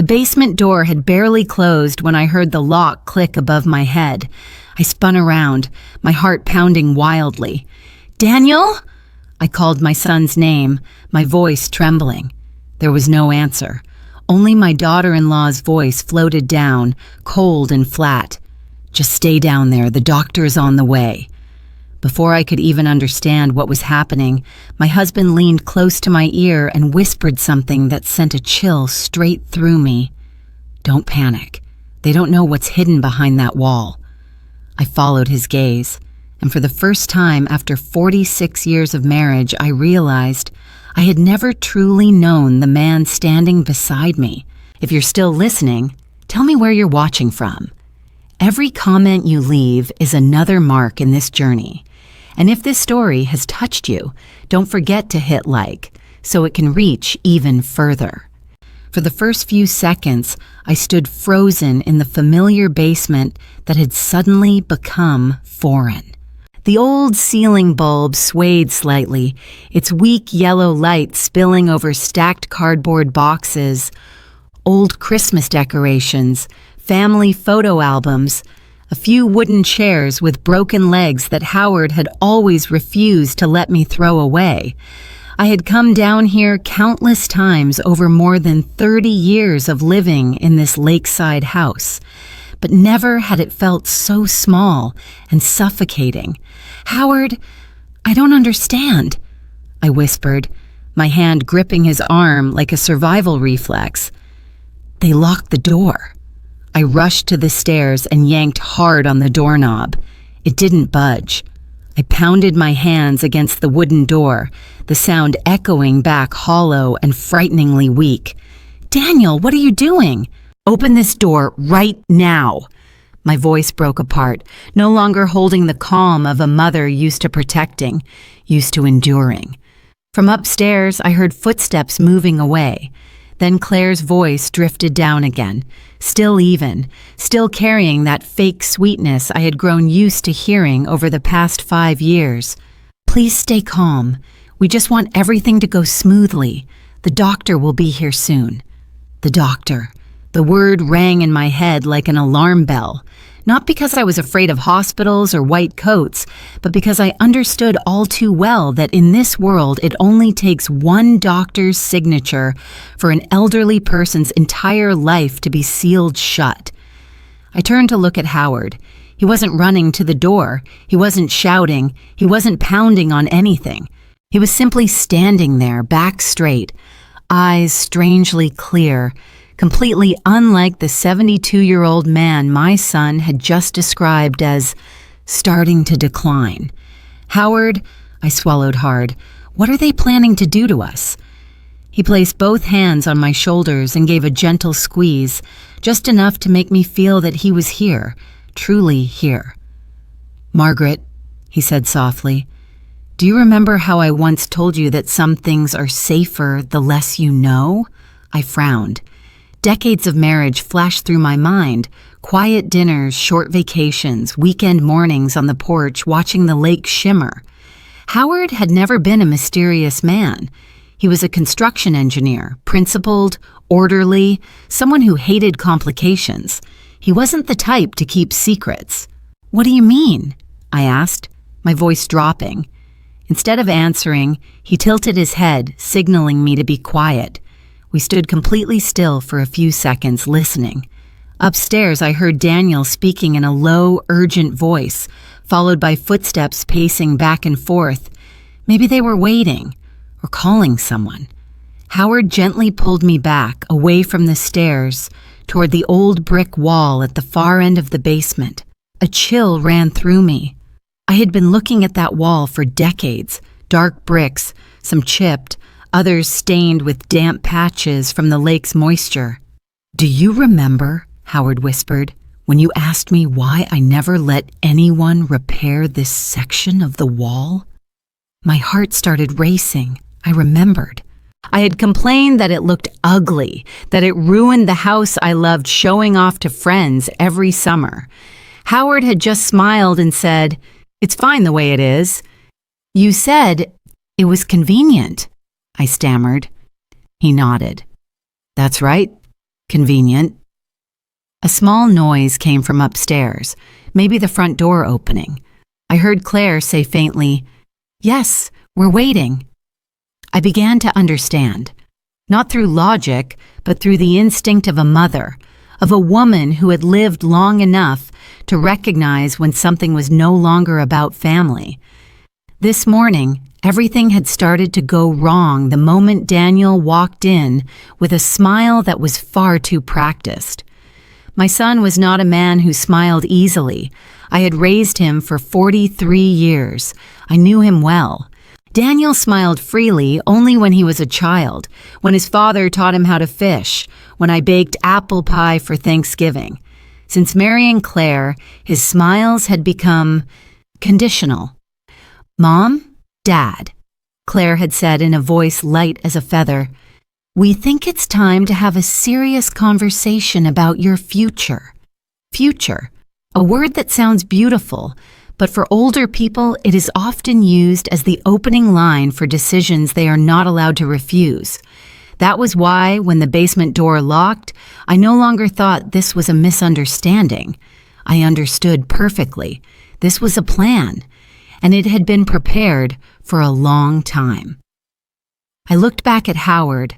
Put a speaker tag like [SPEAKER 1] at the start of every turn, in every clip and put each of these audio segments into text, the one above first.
[SPEAKER 1] The basement door had barely closed when I heard the lock click above my head. I spun around, my heart pounding wildly. "Daniel?" I called my son's name, my voice trembling. There was no answer. Only my daughter-in-law's voice floated down, cold and flat. "Just stay down there, the doctor's on the way." Before I could even understand what was happening, my husband leaned close to my ear and whispered something that sent a chill straight through me. "Don't panic. They don't know what's hidden behind that wall." I followed his gaze, and for the first time after 46 years of marriage, I realized I had never truly known the man standing beside me. If you're still listening, tell me where you're watching from. Every comment you leave is another mark in this journey. And if this story has touched you, don't forget to hit like so it can reach even further. For the first few seconds, I stood frozen in the familiar basement that had suddenly become foreign. The old ceiling bulb swayed slightly, its weak yellow light spilling over stacked cardboard boxes, old Christmas decorations, family photo albums, a few wooden chairs with broken legs that Howard had always refused to let me throw away. I had come down here countless times over more than 30 years of living in this lakeside house, but never had it felt so small and suffocating. "Howard, I don't understand," I whispered, my hand gripping his arm like a survival reflex. "They locked the door." I rushed to the stairs and yanked hard on the doorknob. It didn't budge. I pounded my hands against the wooden door, the sound echoing back hollow and frighteningly weak. "Daniel, what are you doing? Open this door right now." My voice broke apart, no longer holding the calm of a mother used to protecting, used to enduring. From upstairs, I heard footsteps moving away. Then Claire's voice drifted down again, still even, still carrying that fake sweetness I had grown used to hearing over the past 5 years. "Please stay calm. We just want everything to go smoothly. The doctor will be here soon." The doctor. The word rang in my head like an alarm bell. Not because I was afraid of hospitals or white coats, but because I understood all too well that in this world it only takes one doctor's signature for an elderly person's entire life to be sealed shut. I turned to look at Howard. He wasn't running to the door. He wasn't shouting. He wasn't pounding on anything. He was simply standing there, back straight, eyes strangely clear, completely unlike the 72-year-old man my son had just described as starting to decline. "Howard," I swallowed hard, "what are they planning to do to us?" He placed both hands on my shoulders and gave a gentle squeeze, just enough to make me feel that he was here, truly here. "Margaret," he said softly, "do you remember how I once told you that some things are safer the less you know?" I frowned. Decades of marriage flashed through my mind, quiet dinners, short vacations, weekend mornings on the porch watching the lake shimmer. Howard had never been a mysterious man. He was a construction engineer, principled, orderly, someone who hated complications. He wasn't the type to keep secrets. "What do you mean?" I asked, my voice dropping. Instead of answering, he tilted his head, signaling me to be quiet. We stood completely still for a few seconds, listening. Upstairs, I heard Daniel speaking in a low, urgent voice, followed by footsteps pacing back and forth. Maybe they were waiting, or calling someone. Howard gently pulled me back, away from the stairs, toward the old brick wall at the far end of the basement. A chill ran through me. I had been looking at that wall for decades, dark bricks, some chipped, others stained with damp patches from the lake's moisture. "Do you remember," Howard whispered, "when you asked me why I never let anyone repair this section of the wall?" My heart started racing. I remembered. I had complained that it looked ugly, that it ruined the house I loved showing off to friends every summer. Howard had just smiled and said, "It's fine the way it is." "You said it was convenient," I stammered. He nodded. "That's right. Convenient. A small noise came from upstairs, maybe the front door opening. I heard Claire say faintly, "Yes, we're waiting." I began to understand, not through logic, but through the instinct of a mother, of a woman who had lived long enough to recognize when something was no longer about family. This morning, everything had started to go wrong the moment Daniel walked in with a smile that was far too practiced. My son was not a man who smiled easily. I had raised him for 43 years. I knew him well. Daniel smiled freely only when he was a child, when his father taught him how to fish, when I baked apple pie for Thanksgiving. Since marrying Claire, his smiles had become conditional. "Mom, Dad," Claire had said in a voice light as a feather, "we think it's time to have a serious conversation about your future." Future, a word that sounds beautiful, but for older people it is often used as the opening line for decisions they are not allowed to refuse. That was why, when the basement door locked, I no longer thought this was a misunderstanding. I understood perfectly. This was a plan, and it had been prepared for a long time. I looked back at Howard.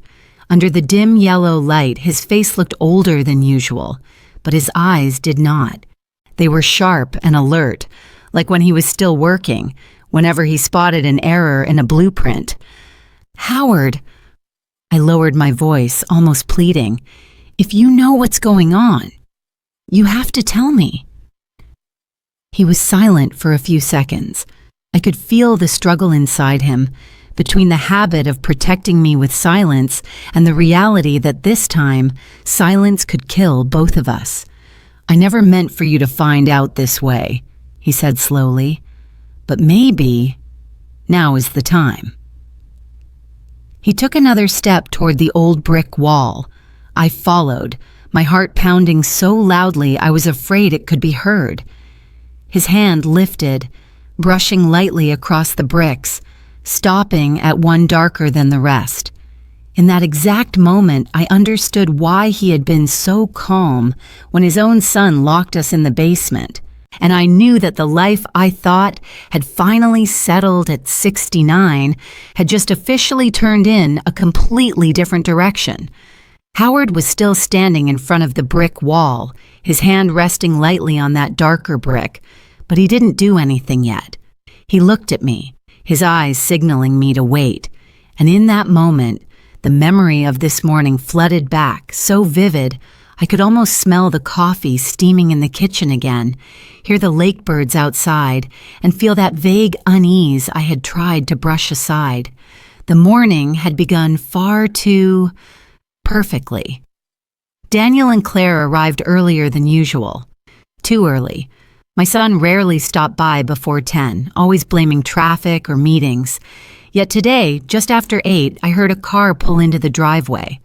[SPEAKER 1] Under the dim yellow light, his face looked older than usual, but his eyes did not. They were sharp and alert, like when he was still working, whenever he spotted an error in a blueprint. "Howard," I lowered my voice, almost pleading, "if you know what's going on, you have to tell me." He was silent for a few seconds. I could feel the struggle inside him, between the habit of protecting me with silence and the reality that this time, silence could kill both of us. "I never meant for you to find out this way," he said slowly, "but maybe now is the time." He took another step toward the old brick wall. I followed, my heart pounding so loudly I was afraid it could be heard. His hand lifted, brushing lightly across the bricks, stopping at one darker than the rest. In that exact moment, I understood why he had been so calm when his own son locked us in the basement. And I knew that the life I thought had finally settled at 69 had just officially turned in a completely different direction. Howard was still standing in front of the brick wall, his hand resting lightly on that darker brick, but he didn't do anything yet. He looked at me, his eyes signaling me to wait, and in that moment, the memory of this morning flooded back, so vivid, I could almost smell the coffee steaming in the kitchen again, hear the lake birds outside, and feel that vague unease I had tried to brush aside. The morning had begun far too perfectly. Daniel and Claire arrived earlier than usual. Too early. My son rarely stopped by before 10, always blaming traffic or meetings. Yet today, just after 8, I heard a car pull into the driveway.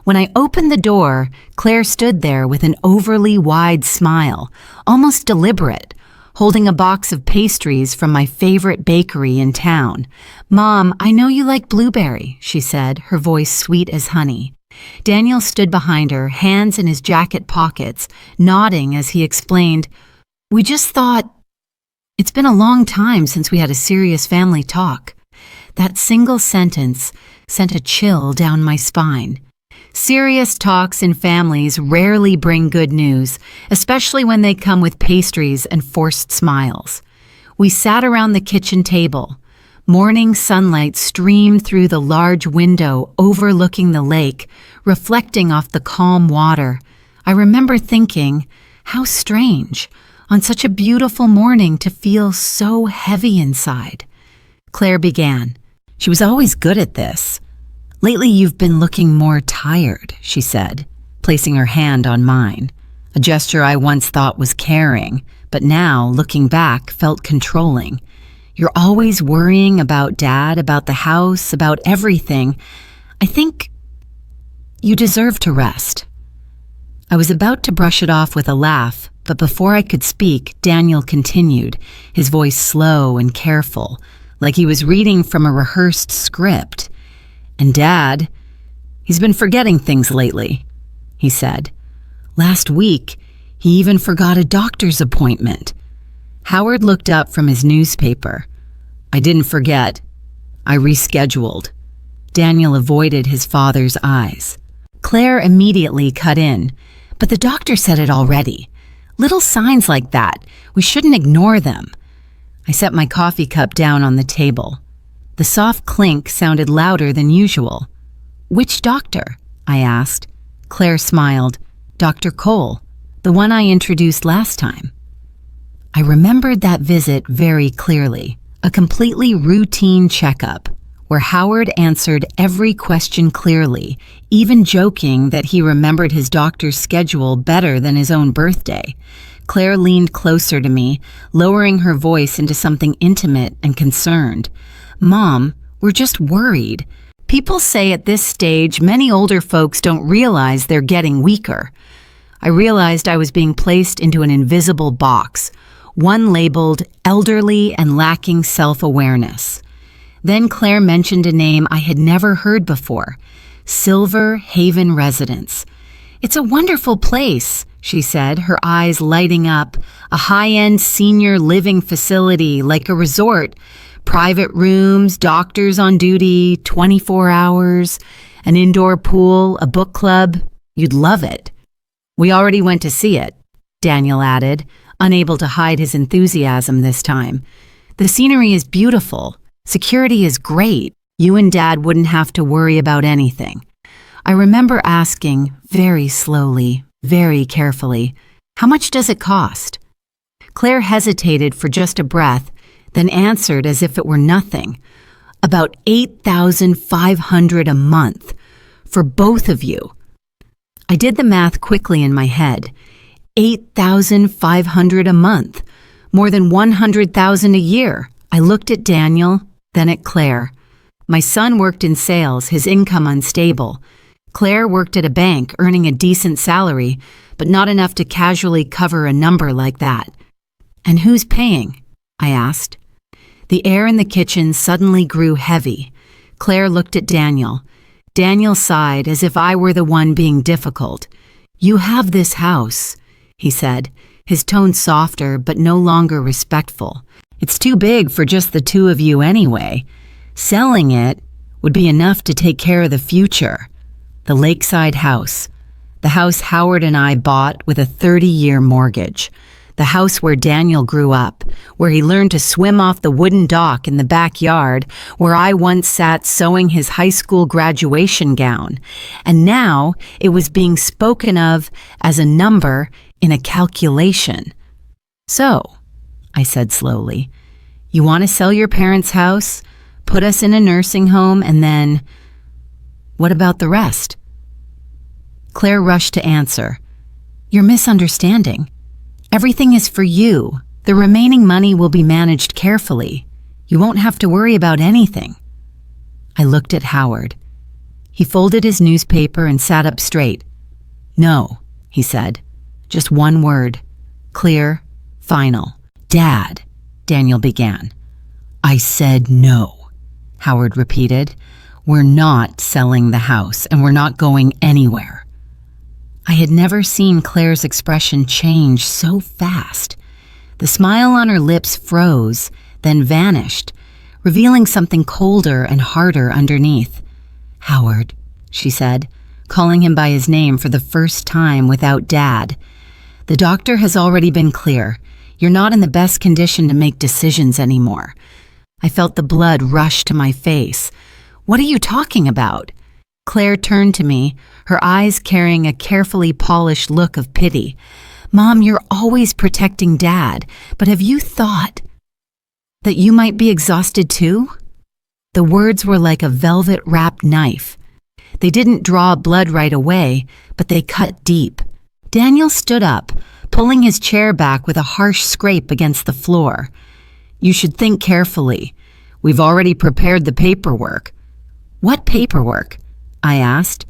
[SPEAKER 1] When I opened the door, Claire stood there with an overly wide smile, almost deliberate, holding a box of pastries from my favorite bakery in town. "Mom, I know you like blueberry," she said, her voice sweet as honey. Daniel stood behind her, hands in his jacket pockets, nodding as he explained, "We just thought, it's been a long time since we had a serious family talk." That single sentence sent a chill down my spine. Serious talks in families rarely bring good news, especially when they come with pastries and forced smiles. We sat around the kitchen table. Morning sunlight streamed through the large window overlooking the lake, reflecting off the calm water. I remember thinking, how strange, on such a beautiful morning to feel so heavy inside. Claire began. She was always good at this. "Lately you've been looking more tired," she said, placing her hand on mine, a gesture I once thought was caring, but now, looking back, felt controlling. "You're always worrying about Dad, about the house, about everything. I think you deserve to rest." I was about to brush it off with a laugh, but before I could speak, Daniel continued, his voice slow and careful, like he was reading from a rehearsed script. "And Dad, he's been forgetting things lately. he said. Last week, he even forgot a doctor's appointment. Howard looked up from his newspaper. I didn't forget. I rescheduled. Daniel avoided his father's eyes. Claire immediately cut in. But the doctor said it already. Little signs like that, we shouldn't ignore them. I set my coffee cup down on the table. The soft clink sounded louder than usual. Which doctor? I asked. Claire smiled. Dr. Cole, the one I introduced last time. I remembered that visit very clearly. A completely routine checkup, where Howard answered every question clearly, even joking that he remembered his doctor's schedule better than his own birthday. Claire leaned closer to me, lowering her voice into something intimate and concerned. Mom, we're just worried. People say at this stage many older folks don't realize they're getting weaker. I realized I was being placed into an invisible box, one labeled elderly and lacking self-awareness. Then Claire mentioned a name I had never heard before, Silver Haven Residence. It's a wonderful place, she said, her eyes lighting up. A high-end senior living facility like a resort. Private rooms, doctors on duty, 24 hours, an indoor pool, a book club. You'd love it. We already went to see it, Daniel added, unable to hide his enthusiasm this time. The scenery is beautiful. Security is great. You and Dad wouldn't have to worry about anything. I remember asking, very slowly, very carefully, how much does it cost? Claire hesitated for just a breath, then answered as if it were nothing. About $8,500 a month for both of you. I did the math quickly in my head. $8,500 a month, more than $100,000 a year. I looked at Daniel, then at Claire. My son worked in sales, his income unstable. Claire worked at a bank, earning a decent salary, but not enough to casually cover a number like that. And who's paying? I asked. The air in the kitchen suddenly grew heavy. Claire looked at Daniel. Daniel sighed as if I were the one being difficult. You have this house, he said, his tone softer but no longer respectful. It's too big for just the two of you anyway. Selling it would be enough to take care of the future. The lakeside house. The house Howard and I bought with a 30-year mortgage. The house where Daniel grew up, where he learned to swim off the wooden dock in the backyard, where I once sat sewing his high school graduation gown. And now it was being spoken of as a number in a calculation. So, I said slowly, you want to sell your parents' house, put us in a nursing home, and then, what about the rest? Claire rushed to answer. You're misunderstanding. Everything is for you. The remaining money will be managed carefully. You won't have to worry about anything. I looked at Howard. He folded his newspaper and sat up straight. No, he said. Just one word. Clear, final. Dad, Daniel began. I said no, Howard repeated. We're not selling the house, and we're not going anywhere. I had never seen Claire's expression change so fast. The smile on her lips froze, then vanished, revealing something colder and harder underneath. Howard, she said, calling him by his name for the first time without Dad. The doctor has already been clear. You're not in the best condition to make decisions anymore. I felt the blood rush to my face. What are you talking about? Claire turned to me, her eyes carrying a carefully polished look of pity. Mom, you're always protecting Dad, but have you thought that you might be exhausted too? The words were like a velvet-wrapped knife. They didn't draw blood right away, but they cut deep. Daniel stood up, pulling his chair back with a harsh scrape against the floor. You should think carefully. We've already prepared the paperwork. What paperwork? I asked.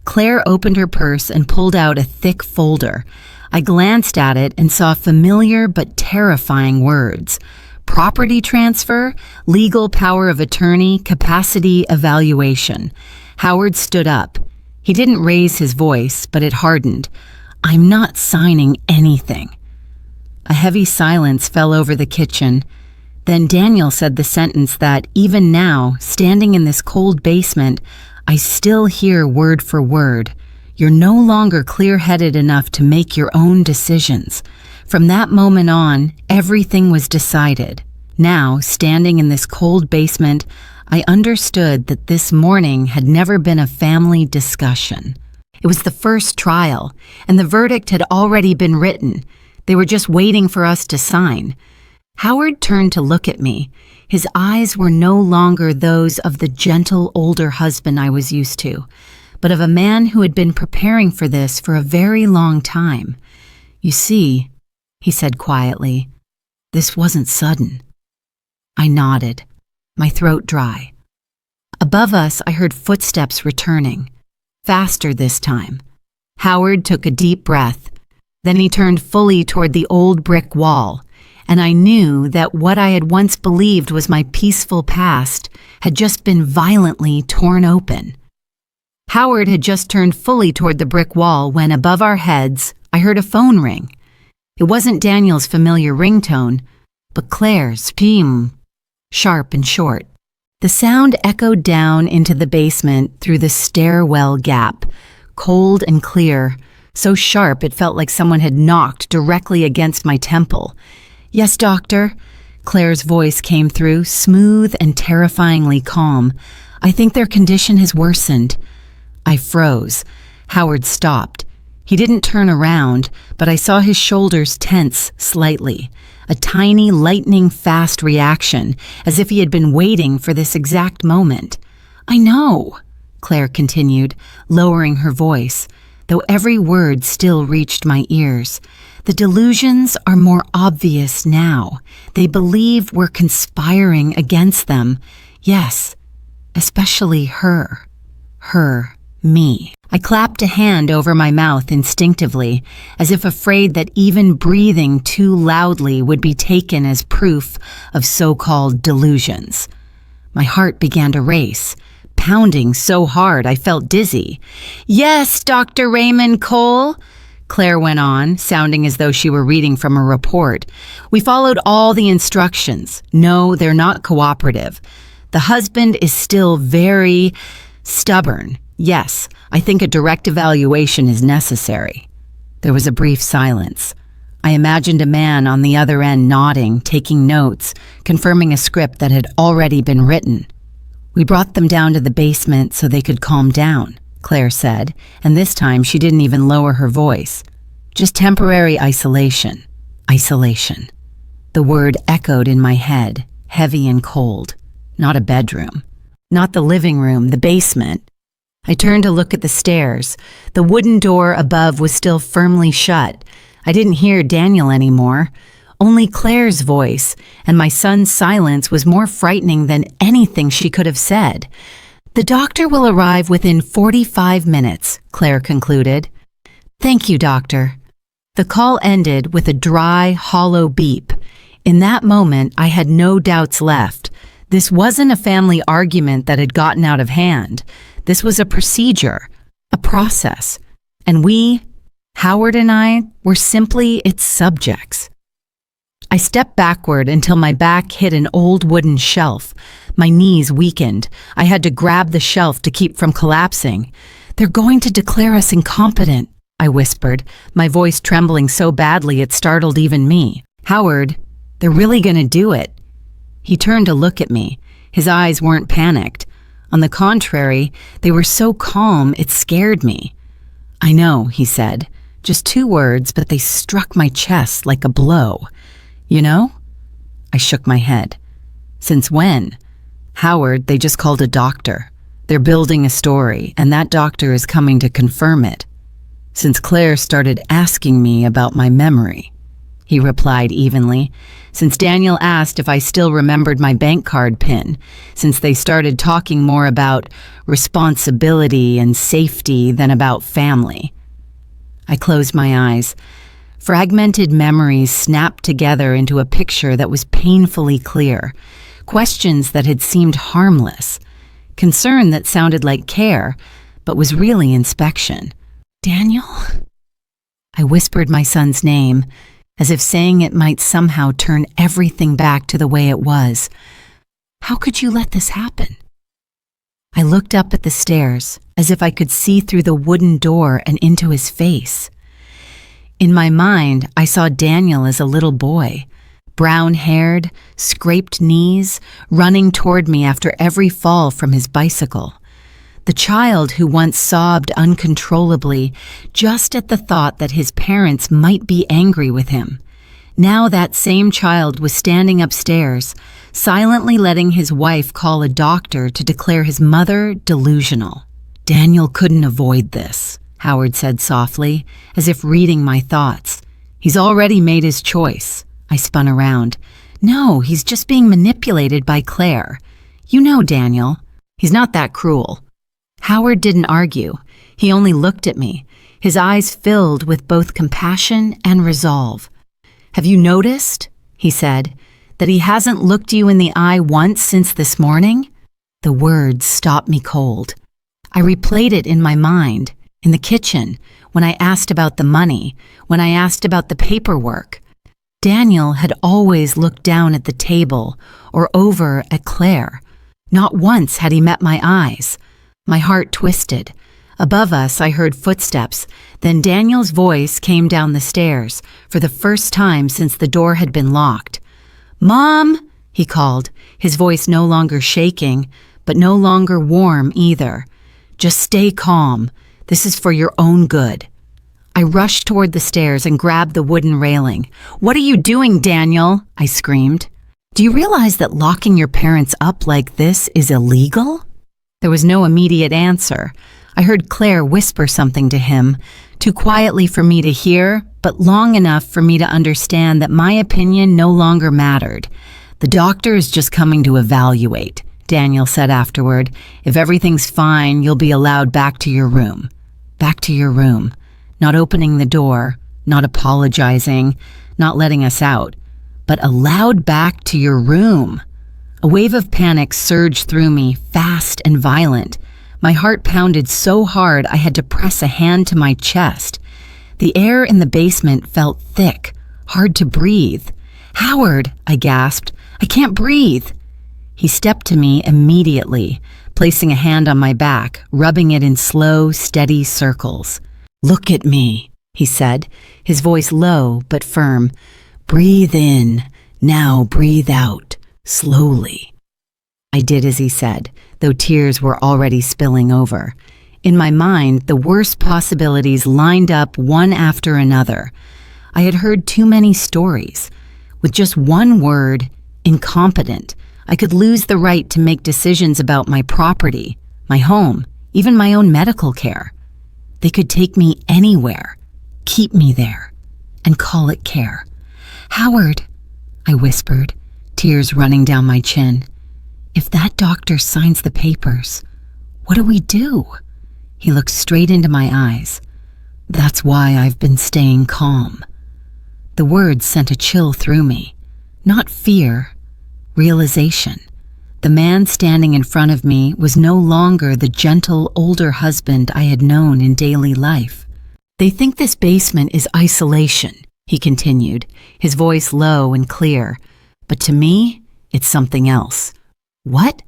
[SPEAKER 1] Claire opened her purse and pulled out a thick folder. I glanced at it and saw familiar but terrifying words. Property transfer, legal power of attorney, capacity evaluation. Howard stood up. He didn't raise his voice, but it hardened. "I'm not signing anything." A heavy silence fell over the kitchen. Then Daniel said the sentence that, even now, standing in this cold basement, I still hear word for word. "You're no longer clear-headed enough to make your own decisions." From that moment on, everything was decided. Now, standing in this cold basement, I understood that this morning had never been a family discussion. It was the first trial, and the verdict had already been written. They were just waiting for us to sign. Howard turned to look at me. His eyes were no longer those of the gentle older husband I was used to, but of a man who had been preparing for this for a very long time. "You see," he said quietly, "this wasn't sudden." I nodded, my throat dry. Above us, I heard footsteps returning, faster this time. Howard took a deep breath. Then he turned fully toward the old brick wall, and I knew that what I had once believed was my peaceful past had just been violently torn open. Howard had just turned fully toward the brick wall when, above our heads, I heard a phone ring. It wasn't Daniel's familiar ringtone, but Claire's, pim, sharp and short. The sound echoed down into the basement through the stairwell gap, cold and clear, so sharp it felt like someone had knocked directly against my temple. "Yes, doctor," Claire's voice came through, smooth and terrifyingly calm. "I think their condition has worsened." I froze. Howard stopped. He didn't turn around, but I saw his shoulders tense slightly. A tiny, lightning-fast reaction, as if he had been waiting for this exact moment. "I know," Claire continued, lowering her voice, though every word still reached my ears. "The delusions are more obvious now. They believe we're conspiring against them. Yes, especially her. Me." I clapped a hand over my mouth instinctively, as if afraid that even breathing too loudly would be taken as proof of so-called delusions. My heart began to race, pounding so hard I felt dizzy. "Yes, Dr. Raymond Cole," Claire went on, sounding as though she were reading from a report. "We followed all the instructions. No, they're not cooperative. The husband is still very stubborn. Yes, I think a direct evaluation is necessary." There was a brief silence. I imagined a man on the other end nodding, taking notes, confirming a script that had already been written. "We brought them down to the basement so they could calm down," Claire said, and this time she didn't even lower her voice. "Just temporary isolation. Isolation." The word echoed in my head, heavy and cold. Not a bedroom. Not the living room, the basement. I turned to look at the stairs. The wooden door above was still firmly shut. I didn't hear Daniel anymore. Only Claire's voice, and my son's silence was more frightening than anything she could have said. "The doctor will arrive within 45 minutes, Claire concluded. "Thank you, doctor." The call ended with a dry, hollow beep. In that moment, I had no doubts left. This wasn't a family argument that had gotten out of hand. This was a procedure, a process, and we, Howard and I, were simply its subjects. I stepped backward until my back hit an old wooden shelf. My knees weakened. I had to grab the shelf to keep from collapsing. "They're going to declare us incompetent," I whispered, my voice trembling so badly it startled even me. "Howard, they're really going to do it." He turned to look at me. His eyes weren't panicked. On the contrary, they were so calm it scared me. "I know," he said. Just 2 words, but they struck my chest like a blow. "You know?" I shook my head. "Since when?" "Howard, they just called a doctor. They're building a story, and that doctor is coming to confirm it." "Since Claire started asking me about my memory," he replied evenly. "Since Daniel asked if I still remembered my bank card PIN. Since they started talking more about responsibility and safety than about family." I closed my eyes. Fragmented memories snapped together into a picture that was painfully clear. Questions that had seemed harmless. Concern that sounded like care, but was really inspection. Daniel? I whispered my son's name, as if saying it might somehow turn everything back to the way it was. How could you let this happen? I looked up at the stairs, as if I could see through the wooden door and into his face. In my mind, I saw Daniel as a little boy, brown-haired, scraped knees, running toward me after every fall from his bicycle. The child who once sobbed uncontrollably just at the thought that his parents might be angry with him. Now that same child was standing upstairs, silently letting his wife call a doctor to declare his mother delusional. Daniel couldn't avoid this, Howard said softly, as if reading my thoughts. He's already made his choice. I spun around. No, he's just being manipulated by Claire. You know Daniel. He's not that cruel. Howard didn't argue. He only looked at me, his eyes filled with both compassion and resolve. Have you noticed, he said, that he hasn't looked you in the eye once since this morning? The words stopped me cold. I replayed it in my mind, in the kitchen, when I asked about the money, when I asked about the paperwork. Daniel had always looked down at the table or over at Claire. Not once had he met my eyes. My heart twisted. Above us, I heard footsteps. Then Daniel's voice came down the stairs, for the first time since the door had been locked. "Mom!" he called, his voice no longer shaking, but no longer warm either. "Just stay calm. This is for your own good." I rushed toward the stairs and grabbed the wooden railing. "What are you doing, Daniel?" I screamed. "Do you realize that locking your parents up like this is illegal?" There was no immediate answer. I heard Claire whisper something to him, too quietly for me to hear, but long enough for me to understand that my opinion no longer mattered. "The doctor is just coming to evaluate," Daniel said afterward. "If everything's fine, you'll be allowed back to your room." Back to your room. Not opening the door, not apologizing, not letting us out, but allowed back to your room. A wave of panic surged through me, fast and violent. My heart pounded so hard I had to press a hand to my chest. The air in the basement felt thick, hard to breathe. "Howard," I gasped, "I can't breathe." He stepped to me immediately, placing a hand on my back, rubbing it in slow, steady circles. "Look at me," he said, his voice low but firm. "Breathe in. Now breathe out. Slowly." I did as he said, though tears were already spilling over. In my mind, the worst possibilities lined up one after another. I had heard too many stories. With just one word, incompetent, I could lose the right to make decisions about my property, my home, even my own medical care. They could take me anywhere, keep me there, and call it care. "Howard," I whispered, tears running down my chin. "If that doctor signs the papers, what do we do?" He looked straight into my eyes. "That's why I've been staying calm." The words sent a chill through me. Not fear, realization. The man standing in front of me was no longer the gentle, older husband I had known in daily life. "They think this basement is isolation," he continued, his voice low and clear. "But to me, it's something else." "What?"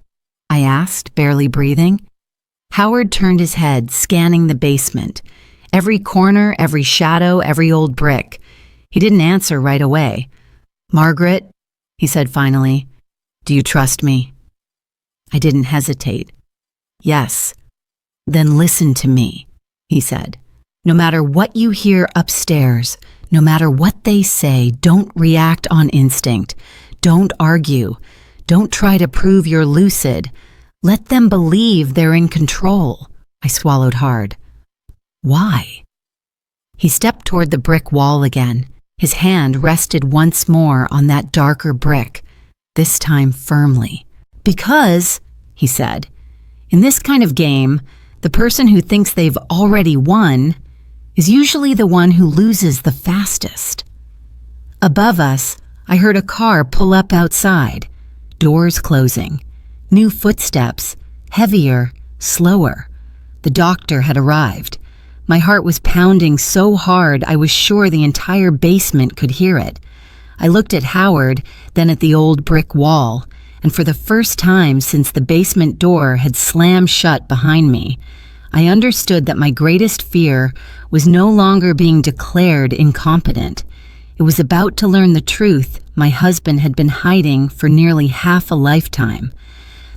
[SPEAKER 1] I asked, barely breathing. Howard turned his head, scanning the basement. Every corner, every shadow, every old brick. He didn't answer right away. "Margaret," he said finally, "do you trust me?" I didn't hesitate. "Yes." "Then listen to me," he said. "No matter what you hear upstairs, no matter what they say, don't react on instinct. Don't argue. Don't try to prove you're lucid. Let them believe they're in control." I swallowed hard. "Why?" He stepped toward the brick wall again. His hand rested once more on that darker brick, this time firmly. "Because," he said, "in this kind of game, the person who thinks they've already won is usually the one who loses the fastest." Above us, I heard a car pull up outside, doors closing, new footsteps, heavier, slower. The doctor had arrived. My heart was pounding so hard I was sure the entire basement could hear it. I looked at Howard, then at the old brick wall, and for the first time since the basement door had slammed shut behind me, I understood that my greatest fear was no longer being declared incompetent. It was about to learn the truth my husband had been hiding for nearly half a lifetime.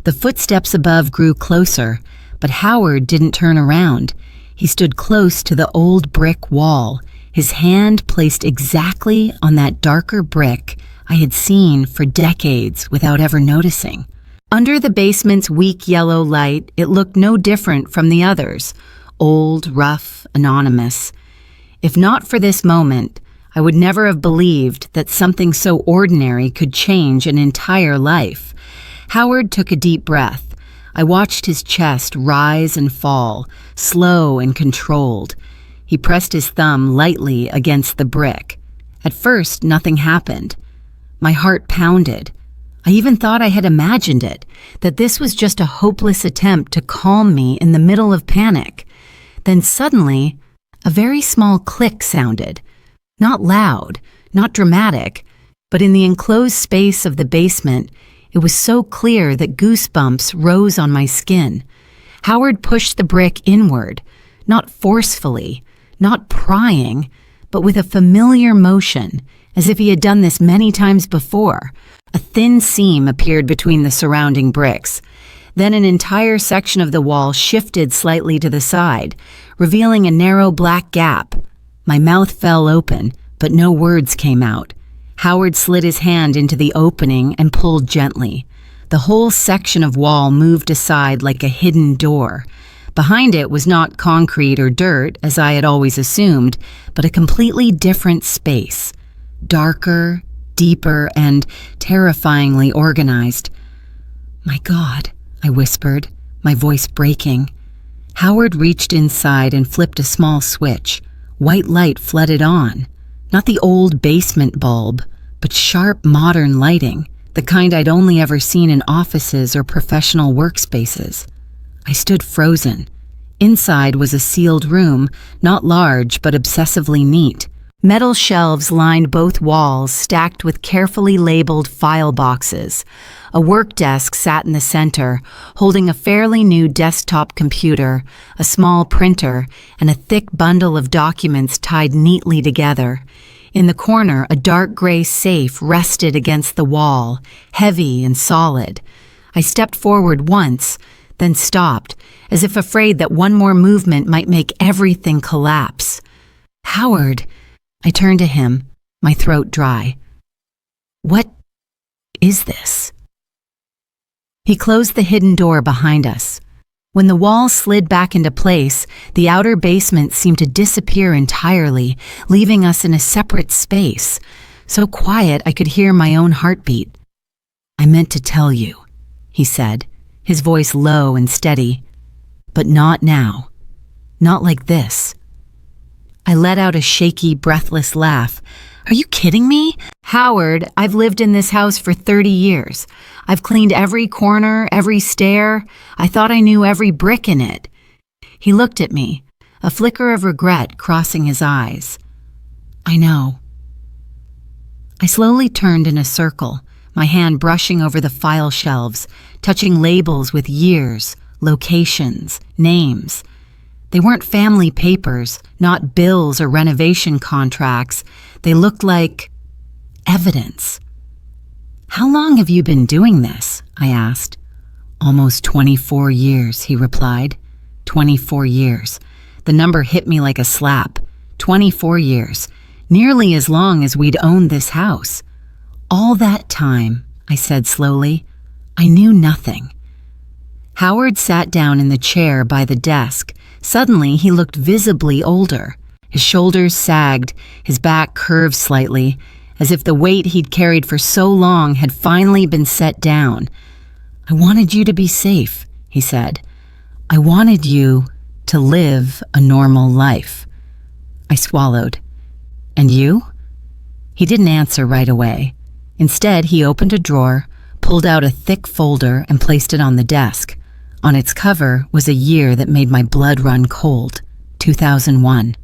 [SPEAKER 1] The footsteps above grew closer, but Howard didn't turn around. He stood close to the old brick wall, his hand placed exactly on that darker brick I had seen for decades without ever noticing. Under the basement's weak yellow light, it looked no different from the others, old, rough, anonymous. If not for this moment, I would never have believed that something so ordinary could change an entire life. Howard took a deep breath. I watched his chest rise and fall, slow and controlled. He pressed his thumb lightly against the brick. At first, nothing happened. My heart pounded. I even thought I had imagined it, that this was just a hopeless attempt to calm me in the middle of panic. Then suddenly, a very small click sounded. Not loud, not dramatic, but in the enclosed space of the basement, it was so clear that goosebumps rose on my skin. Howard pushed the brick inward, not forcefully, not prying, but with a familiar motion, as if he had done this many times before. A thin seam appeared between the surrounding bricks. Then an entire section of the wall shifted slightly to the side, revealing a narrow black gap. My mouth fell open, but no words came out. Howard slid his hand into the opening and pulled gently. The whole section of wall moved aside like a hidden door. Behind it was not concrete or dirt, as I had always assumed, but a completely different space. Darker, deeper, and terrifyingly organized. "My God," I whispered, my voice breaking. Howard reached inside and flipped a small switch. White light flooded on. Not the old basement bulb, but sharp modern lighting, the kind I'd only ever seen in offices or professional workspaces. I stood frozen. Inside was a sealed room, not large but obsessively neat. Metal shelves lined both walls, stacked with carefully labeled file boxes. A work desk sat in the center, holding a fairly new desktop computer, a small printer, and a thick bundle of documents tied neatly together. In the corner, a dark gray safe rested against the wall, heavy and solid. I stepped forward once, then stopped, as if afraid that one more movement might make everything collapse. "Howard," I turned to him, my throat dry. "What is this?" He closed the hidden door behind us. When the wall slid back into place, the outer basement seemed to disappear entirely, leaving us in a separate space, so quiet I could hear my own heartbeat. "I meant to tell you," he said, his voice low and steady. "But not now. Not like this." I let out a shaky, breathless laugh. "Are you kidding me? Howard, I've lived in this house for 30 years. I've cleaned every corner, every stair. I thought I knew every brick in it." He looked at me, a flicker of regret crossing his eyes. "I know." I slowly turned in a circle, my hand brushing over the file shelves, touching labels with years, locations, names. They weren't family papers, not bills or renovation contracts. They looked like evidence. "How long have you been doing this?" I asked. "Almost 24 years, he replied. 24 years. The number hit me like a slap. 24 years. Nearly as long as we'd owned this house. All that time," I said slowly, "I knew nothing." Howard sat down in the chair by the desk. Suddenly, he looked visibly older. His shoulders sagged, his back curved slightly, as if the weight he'd carried for so long had finally been set down. "I wanted you to be safe," he said. "I wanted you to live a normal life." I swallowed. "And you?" He didn't answer right away. Instead, he opened a drawer, pulled out a thick folder, and placed it on the desk. On its cover was a year that made my blood run cold, 2001.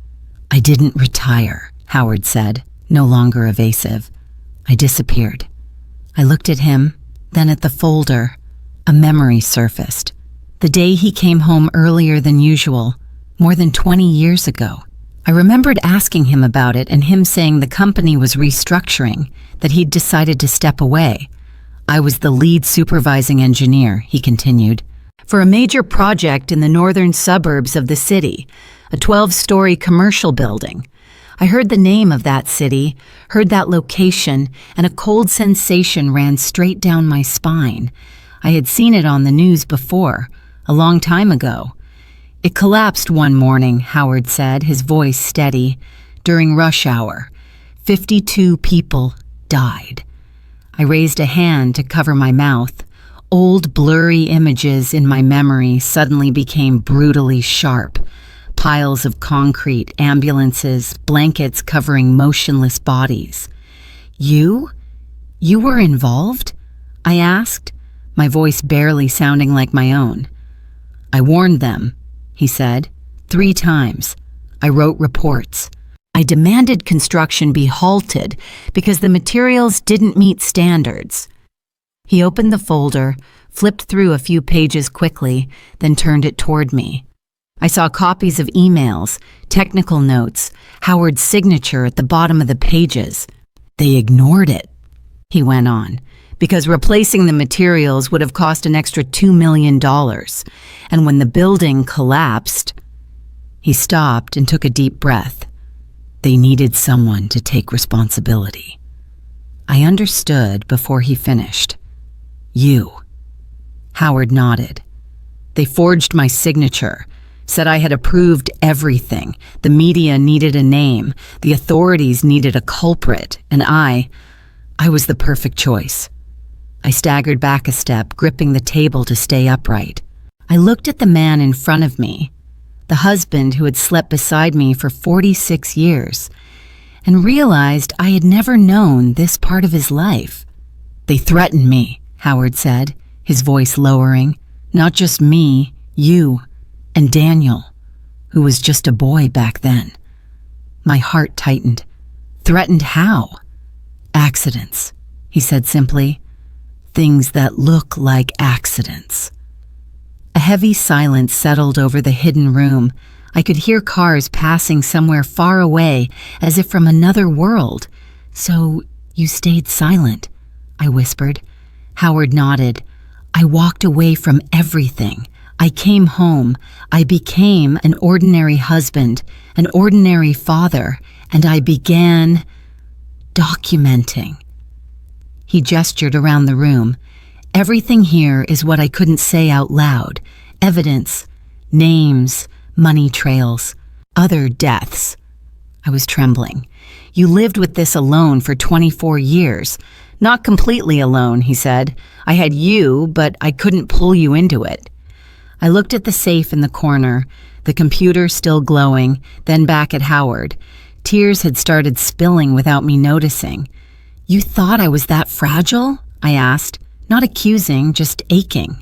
[SPEAKER 1] "I didn't retire," Howard said, no longer evasive. "I disappeared." I looked at him, then at the folder. A memory surfaced. The day he came home earlier than usual, more than 20 years ago. I remembered asking him about it and him saying the company was restructuring, that he'd decided to step away. "I was the lead supervising engineer," he continued, "for a major project in the northern suburbs of the city, a 12-story commercial building. I heard the name of that city, heard that location, and a cold sensation ran straight down my spine. I had seen it on the news before, a long time ago. It collapsed one morning," Howard said, his voice steady, "during rush hour. 52 people died." I raised a hand to cover my mouth. Old blurry images in my memory suddenly became brutally sharp. Piles of concrete, ambulances, blankets covering motionless bodies. "You? You were involved?" I asked, my voice barely sounding like my own. "I warned them," he said, 3 times. "I wrote reports. I demanded construction be halted because the materials didn't meet standards." He opened the folder, flipped through a few pages quickly, then turned it toward me. I saw copies of emails, technical notes, Howard's signature at the bottom of the pages. "They ignored it," he went on, "because replacing the materials would have cost an extra $2 million. And when the building collapsed..." He stopped and took a deep breath. "They needed someone to take responsibility." I understood before he finished. "You." Howard nodded. "They forged my signature, said I had approved everything. The media needed a name, the authorities needed a culprit, and I was the perfect choice." I staggered back a step, gripping the table to stay upright. I looked at the man in front of me, the husband who had slept beside me for 46 years, and realized I had never known this part of his life. "They threatened me," Howard said, his voice lowering. "Not just me, you, and Daniel, who was just a boy back then." My heart tightened. "Threatened how?" "Accidents," he said simply. "Things that look like accidents." A heavy silence settled over the hidden room. I could hear cars passing somewhere far away, as if from another world. "So you stayed silent," I whispered. Howard nodded. "I walked away from everything. I came home. I became an ordinary husband, an ordinary father, and I began documenting." He gestured around the room. "Everything here is what I couldn't say out loud. Evidence, names, money trails, other deaths." I was trembling. "You lived with this alone for 24 years. Not completely alone," he said. "I had you, but I couldn't pull you into it." I looked at the safe in the corner, the computer still glowing, then back at Howard. Tears had started spilling without me noticing. "You thought I was that fragile?" I asked, not accusing, just aching.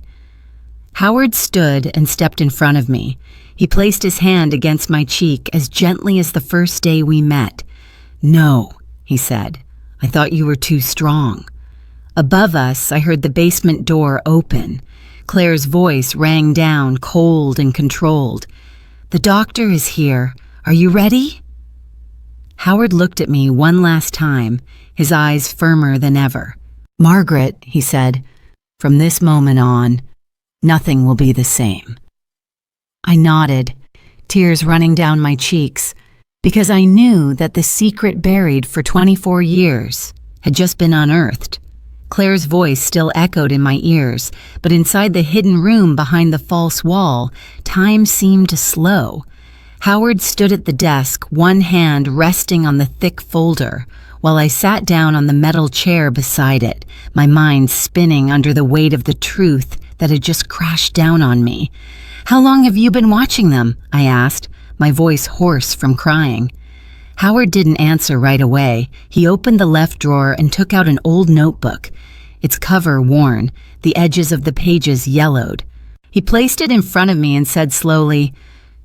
[SPEAKER 1] Howard stood and stepped in front of me. He placed his hand against my cheek as gently as the first day we met. "No," he said. "I thought you were too strong." Above us, I heard the basement door open. Claire's voice rang down, cold and controlled. "The doctor is here. Are you ready?" Howard looked at me one last time, his eyes firmer than ever. "Margaret," he said, "from this moment on, nothing will be the same." I nodded, tears running down my cheeks, because I knew that the secret buried for 24 years had just been unearthed. Claire's voice still echoed in my ears, but inside the hidden room behind the false wall, time seemed to slow. Howard stood at the desk, one hand resting on the thick folder, while I sat down on the metal chair beside it, my mind spinning under the weight of the truth that had just crashed down on me. "How long have you been watching them?" I asked, my voice hoarse from crying. Howard didn't answer right away. He opened the left drawer and took out an old notebook, its cover worn, the edges of the pages yellowed. He placed it in front of me and said slowly,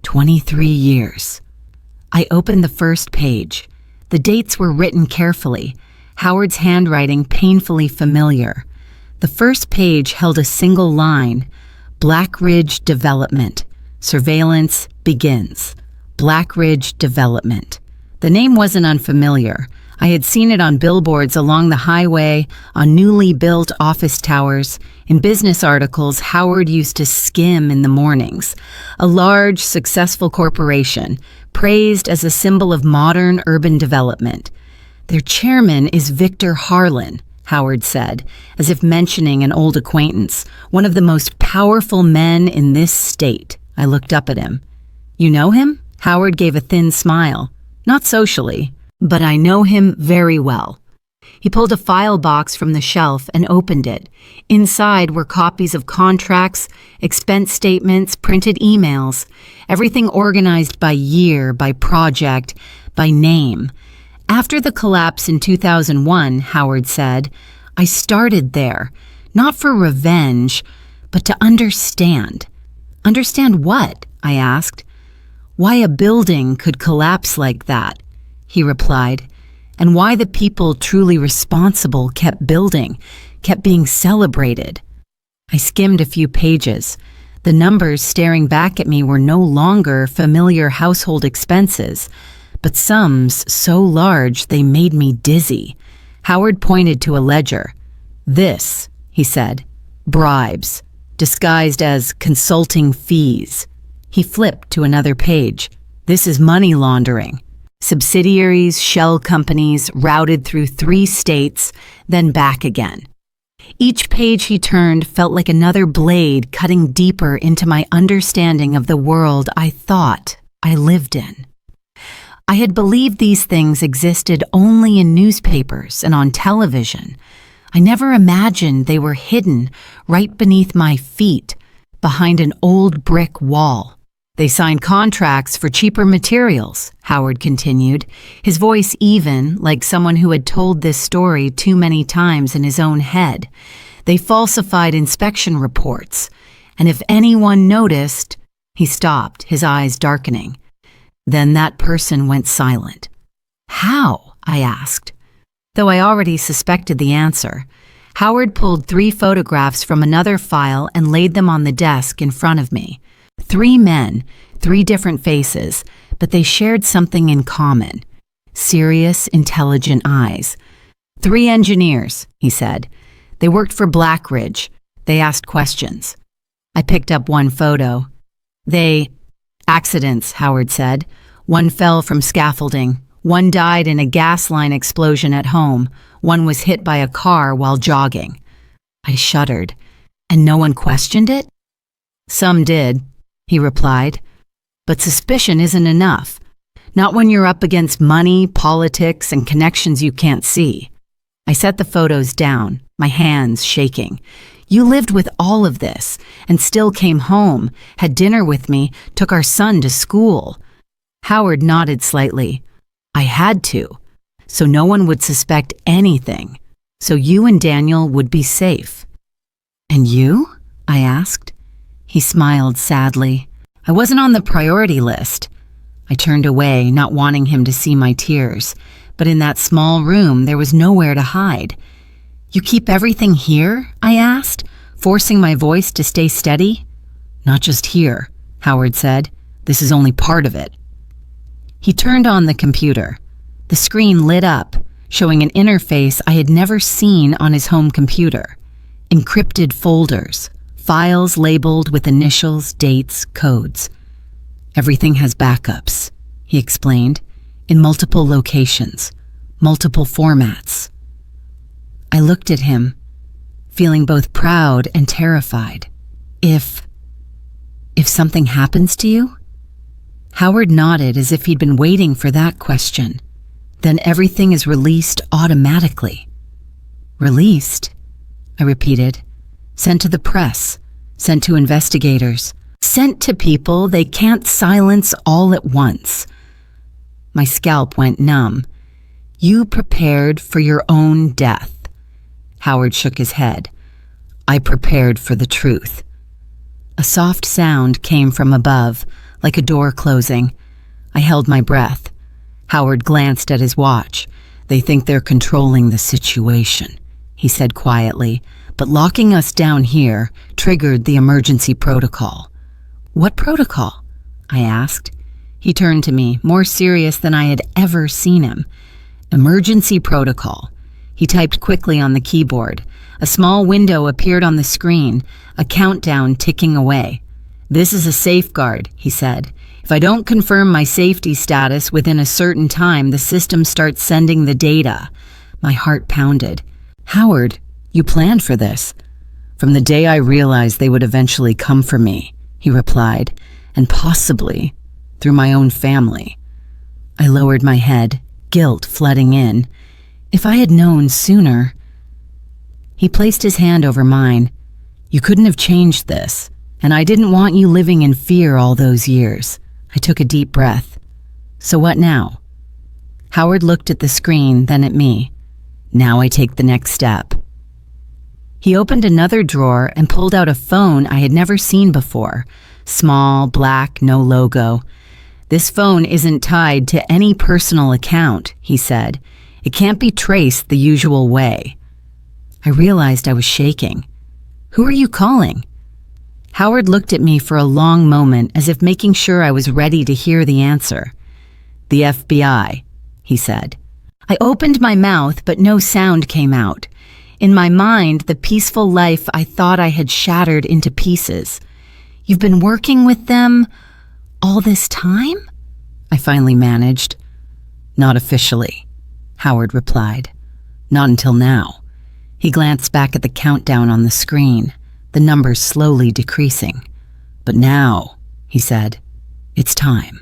[SPEAKER 1] 23 years. I opened the first page. The dates were written carefully, Howard's handwriting painfully familiar. The first page held a single line, Black Ridge Development. Surveillance begins. Black Ridge Development. The name wasn't unfamiliar. I had seen it on billboards along the highway, on newly built office towers. In business articles Howard used to skim in the mornings. A large, successful corporation, praised as a symbol of modern urban development. Their chairman is Victor Harlan, Howard said, as if mentioning an old acquaintance, one of the most powerful men in this state. I looked up at him. You know him? Howard gave a thin smile. Not socially, but I know him very well. He pulled a file box from the shelf and opened it. Inside were copies of contracts, expense statements, printed emails, everything organized by year, by project, by name. After the collapse in 2001, Howard said, I started there, not for revenge, but to understand. Understand what? I asked. Why a building could collapse like that, he replied, and why the people truly responsible kept building, kept being celebrated. I skimmed a few pages. The numbers staring back at me were no longer familiar household expenses, but sums so large they made me dizzy. Howard pointed to a ledger. This, he said, bribes, disguised as consulting fees. He flipped to another page. This is money laundering. Subsidiaries, shell companies, routed through 3 states, then back again. Each page he turned felt like another blade cutting deeper into my understanding of the world I thought I lived in. I had believed these things existed only in newspapers and on television. I never imagined they were hidden right beneath my feet, behind an old brick wall. They signed contracts for cheaper materials, Howard continued, his voice even, like someone who had told this story too many times in his own head. They falsified inspection reports, and if anyone noticed, he stopped, his eyes darkening. Then that person went silent. How? I asked. Though I already suspected the answer, Howard pulled 3 photographs from another file and laid them on the desk in front of me. 3 men, 3 different faces, but they shared something in common. Serious, intelligent eyes. 3 engineers, he said. They worked for Black Ridge. They asked questions. I picked up one photo. Accidents, Howard said. One fell from scaffolding. One died in a gas line explosion at home. One was hit by a car while jogging. I shuddered. And no one questioned it? Some did, he replied. But suspicion isn't enough. Not when you're up against money, politics, and connections you can't see. I set the photos down, my hands shaking. You lived with all of this and still came home, had dinner with me, took our son to school. Howard nodded slightly. I had to, so no one would suspect anything, so you and Daniel would be safe. And you? I asked. He smiled sadly. I wasn't on the priority list. I turned away, not wanting him to see my tears, but in that small room there was nowhere to hide. You keep everything here? I asked, forcing my voice to stay steady. Not just here, Howard said. This is only part of it. He turned on the computer. The screen lit up, showing an interface I had never seen on his home computer. Encrypted folders, files labeled with initials, dates, codes. Everything has backups, he explained, in multiple locations, multiple formats. I looked at him, feeling both proud and terrified. If something happens to you? Howard nodded as if he'd been waiting for that question. Then everything is released automatically. Released? I repeated. Sent to the press, sent to investigators, sent to people they can't silence all at once. My scalp went numb. You prepared for your own death. Howard shook his head. I prepared for the truth. A soft sound came from above, like a door closing. I held my breath. Howard glanced at his watch. "They think they're controlling the situation," he said quietly, "but locking us down here triggered the emergency protocol." "What protocol?" I asked. He turned to me, more serious than I had ever seen him. "Emergency protocol." He typed quickly on the keyboard. A small window appeared on the screen, a countdown ticking away. "This is a safeguard," he said. "If I don't confirm my safety status within a certain time, the system starts sending the data." My heart pounded. "Howard, you planned for this." "From the day I realized they would eventually come for me," he replied, "and possibly through my own family." I lowered my head, guilt flooding in. If I had known sooner. He placed his hand over mine. "You couldn't have changed this, and I didn't want you living in fear all those years." I took a deep breath. "So what now?" Howard looked at the screen, then at me. "Now I take the next step." He opened another drawer and pulled out a phone I had never seen before. Small, black, no logo. "This phone isn't tied to any personal account," he said. "It can't be traced the usual way." I realized I was shaking. "Who are you calling?" Howard looked at me for a long moment, as if making sure I was ready to hear the answer. "The FBI," he said. I opened my mouth, but no sound came out. In my mind, the peaceful life I thought I had shattered into pieces. "You've been working with them all this time?" I finally managed. "Not officially," Howard replied. "Not until now." He glanced back at the countdown on the screen, the numbers slowly decreasing. "But now," he said, "it's time."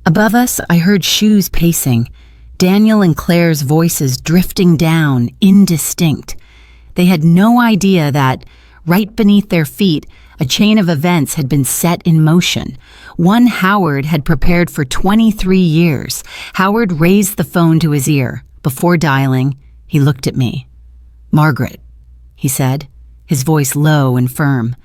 [SPEAKER 1] Above us, I heard shoes pacing, Daniel and Claire's voices drifting down, indistinct. They had no idea that, right beneath their feet, a chain of events had been set in motion. One Howard had prepared for 23 years. Howard raised the phone to his ear. Before dialing, he looked at me. "Margaret," he said, his voice low and firm.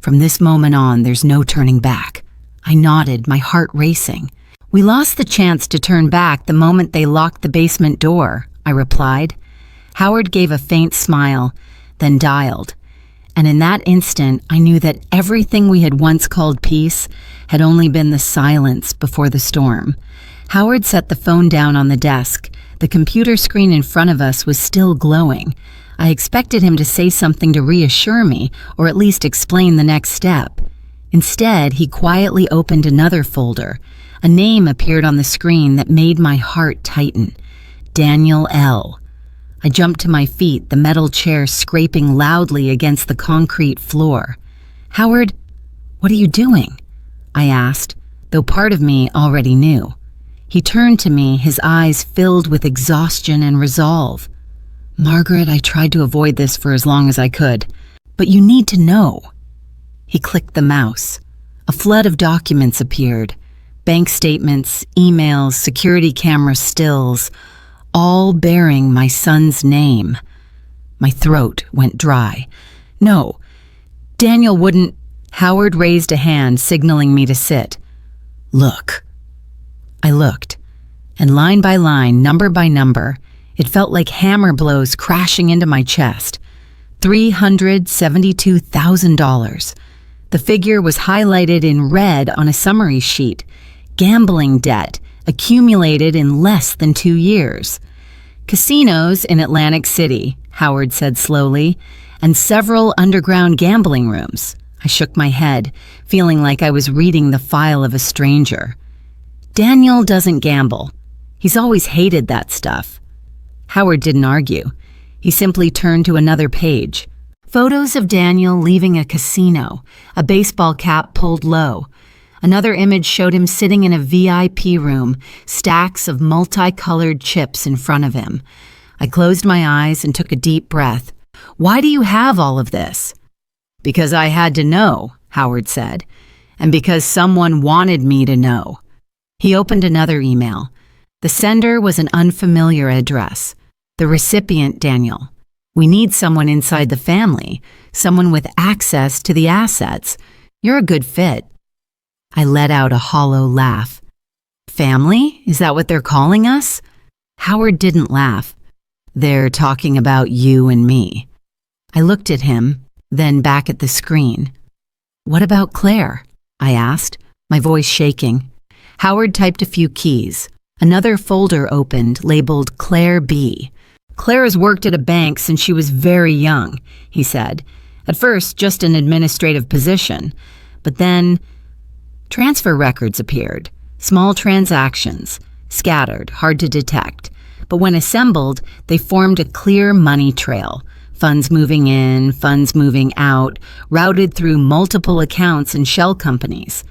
[SPEAKER 1] "From this moment on, there's no turning back." I nodded, my heart racing. "We lost the chance to turn back the moment they locked the basement door," I replied. Howard gave a faint smile, then dialed. And in that instant, I knew that everything we had once called peace had only been the silence before the storm. Howard set the phone down on the desk. The computer screen in front of us was still glowing. I expected him to say something to reassure me, or at least explain the next step. Instead, he quietly opened another folder. A name appeared on the screen that made my heart tighten. Daniel L. I jumped to my feet, the metal chair scraping loudly against the concrete floor. "Howard, what are you doing?" I asked, though part of me already knew. He turned to me, his eyes filled with exhaustion and resolve. "Margaret, I tried to avoid this for as long as I could, but you need to know." He clicked the mouse. A flood of documents appeared. Bank statements, emails, security camera stills, all bearing my son's name. My throat went dry. "No, Daniel wouldn't." Howard raised a hand, signaling me to sit. "Look." I looked, and line by line, number by number, it felt like hammer blows crashing into my chest. $372,000. The figure was highlighted in red on a summary sheet. Gambling debt, accumulated in less than 2 years. "Casinos in Atlantic City," Howard said slowly, "and several underground gambling rooms." I shook my head, feeling like I was reading the file of a stranger. "Daniel doesn't gamble. He's always hated that stuff." Howard didn't argue. He simply turned to another page. Photos of Daniel leaving a casino, a baseball cap pulled low. Another image showed him sitting in a VIP room, stacks of multicolored chips in front of him. I closed my eyes and took a deep breath. "Why do you have all of this?" "Because I had to know," Howard said, "and because someone wanted me to know." He opened another email. The sender was an unfamiliar address. The recipient, Daniel. We need someone inside the family, someone with access to the assets. You're a good fit." I let out a hollow laugh. "Family? Is that what they're calling us?" Howard didn't laugh. "They're talking about you and me." I looked at him, then back at the screen. "What about Claire?" I asked, my voice shaking. Howard typed a few keys. Another folder opened, labeled Claire B. "Claire has worked at a bank since she was very young," he said. "At first, just an administrative position. But then transfer records appeared. Small transactions, scattered, hard to detect. But when assembled, they formed a clear money trail. Funds moving in, funds moving out, routed through multiple accounts and shell companies.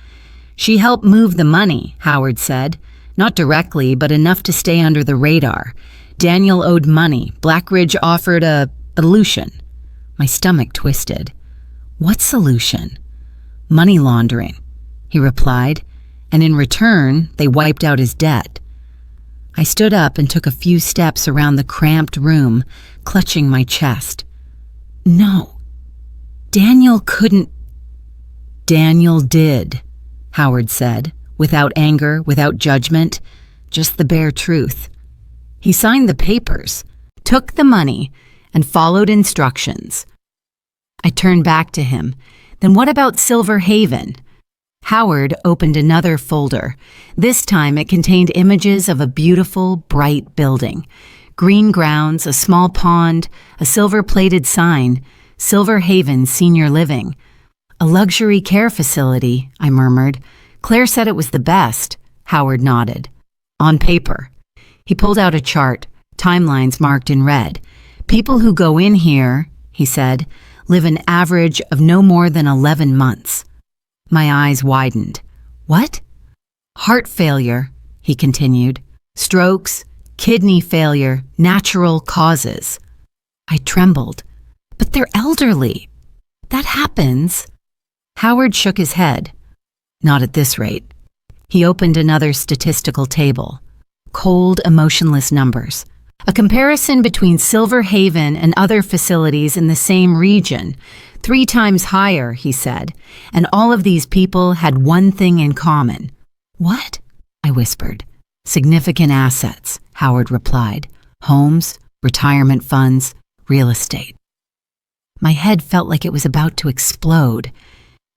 [SPEAKER 1] She helped move the money," Howard said. "Not directly, but enough to stay under the radar. Daniel owed money. Blackridge offered a solution." My stomach twisted. "What solution?" "Money laundering," he replied, "and in return, they wiped out his debt." I stood up and took a few steps around the cramped room, clutching my chest. "No, Daniel couldn't." "Daniel did," Howard said, without anger, without judgment, just the bare truth. "He signed the papers, took the money, and followed instructions." I turned back to him. "Then what about Silver Haven?" Howard opened another folder. This time it contained images of a beautiful, bright building. Green grounds, a small pond, a silver-plated sign, Silver Haven Senior Living. "A luxury care facility," I murmured. "Claire said it was the best." Howard nodded. "On paper." He pulled out a chart, timelines marked in red. "People who go in here," he said, "live an average of no more than 11 months. My eyes widened. "What?" "Heart failure," he continued. "Strokes, kidney failure, natural causes." I trembled. "But they're elderly. That happens." Howard shook his head. "Not at this rate." He opened another statistical table. Cold, emotionless numbers. A comparison between Silver Haven and other facilities in the same region. 3 times higher, he said. And all of these people had one thing in common. "What?" I whispered. "Significant assets," Howard replied. "Homes, retirement funds, real estate." My head felt like it was about to explode.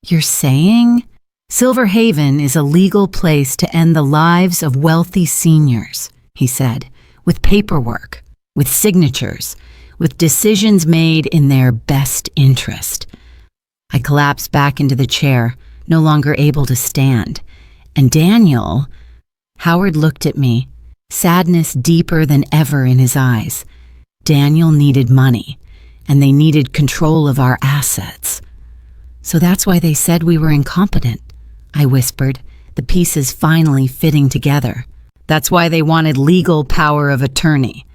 [SPEAKER 1] "You're saying?" "Silver Haven is a legal place to end the lives of wealthy seniors," he said, "with paperwork, with signatures, with decisions made in their best interest." I collapsed back into the chair, no longer able to stand. "And Daniel..." Howard looked at me, sadness deeper than ever in his eyes. "Daniel needed money, and they needed control of our assets." "So that's why they said we were incompetent," I whispered, the pieces finally fitting together. "That's why they wanted legal power of attorney,"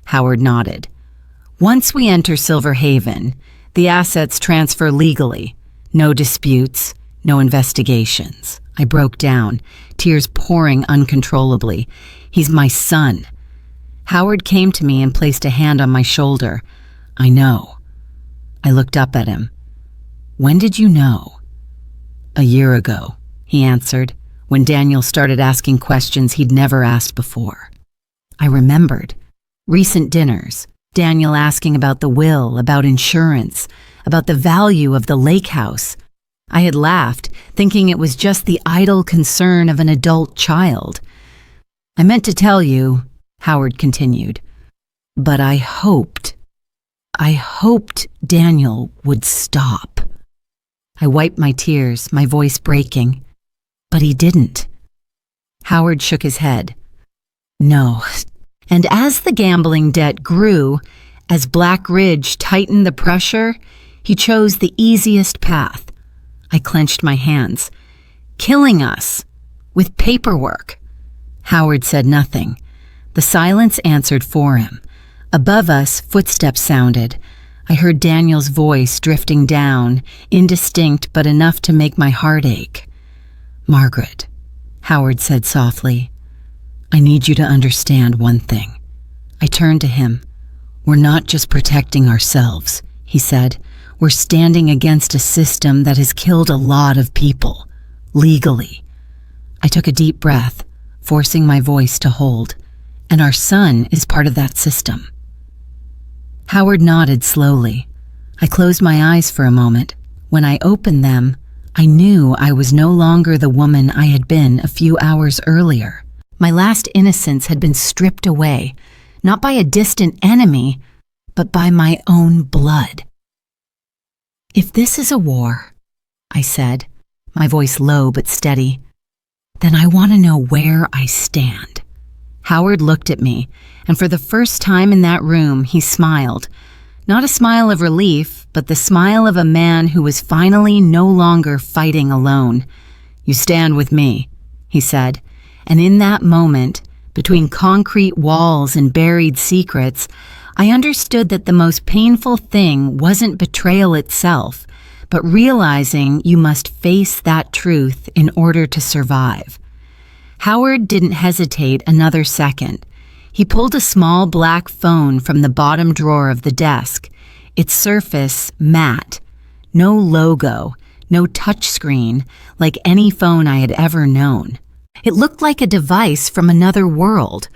[SPEAKER 1] Howard nodded. "Once we enter Silver Haven, the assets transfer legally. No disputes, no investigations." I broke down, tears pouring uncontrollably. "He's my son." Howard came to me and placed a hand on my shoulder. "I know." I looked up at him. "When did you know?" "A year ago," he answered, when Daniel started asking questions he'd never asked before. I remembered. Recent dinners, Daniel asking about the will, about insurance, about the value of the lake house. I had laughed, thinking it was just the idle concern of an adult child. "I meant to tell you," Howard continued, "but I hoped Daniel would stop." I wiped my tears, my voice breaking. "But he didn't." Howard shook his head. "No." And as the gambling debt grew, as Blackridge tightened the pressure, he chose the easiest path. I clenched my hands. "Killing us. With paperwork." Howard said nothing. The silence answered for him. Above us, footsteps sounded. I heard Daniel's voice drifting down, indistinct but enough to make my heart ache. "Margaret," Howard said softly, "I need you to understand one thing." I turned to him. "We're not just protecting ourselves," he said. "We're standing against a system that has killed a lot of people, legally." I took a deep breath, forcing my voice to hold. "And our son is part of that system." Howard nodded slowly. I closed my eyes for a moment. When I opened them, I knew I was no longer the woman I had been a few hours earlier. My last innocence had been stripped away, not by a distant enemy, but by my own blood. "If this is a war," I said, my voice low but steady, "then I want to know where I stand." Howard looked at me, and for the first time in that room, he smiled. Not a smile of relief, but the smile of a man who was finally no longer fighting alone. "You stand with me," he said, and in that moment, between concrete walls and buried secrets, I understood that the most painful thing wasn't betrayal itself, but realizing you must face that truth in order to survive. Howard didn't hesitate another second. He pulled a small black phone from the bottom drawer of the desk, its surface matte, no logo, no touchscreen, like any phone I had ever known. It looked like a device from another world,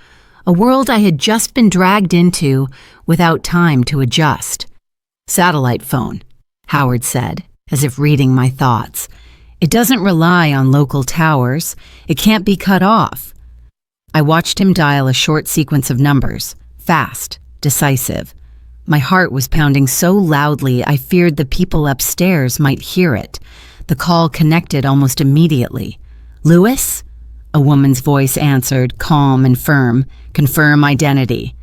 [SPEAKER 1] a world I had just been dragged into without time to adjust. "Satellite phone," Howard said, as if reading my thoughts. "It doesn't rely on local towers. It can't be cut off." I watched him dial a short sequence of numbers, fast, decisive. My heart was pounding so loudly I feared the people upstairs might hear it. The call connected almost immediately. "Lewis?" A woman's voice answered, calm and firm. "Confirm identity."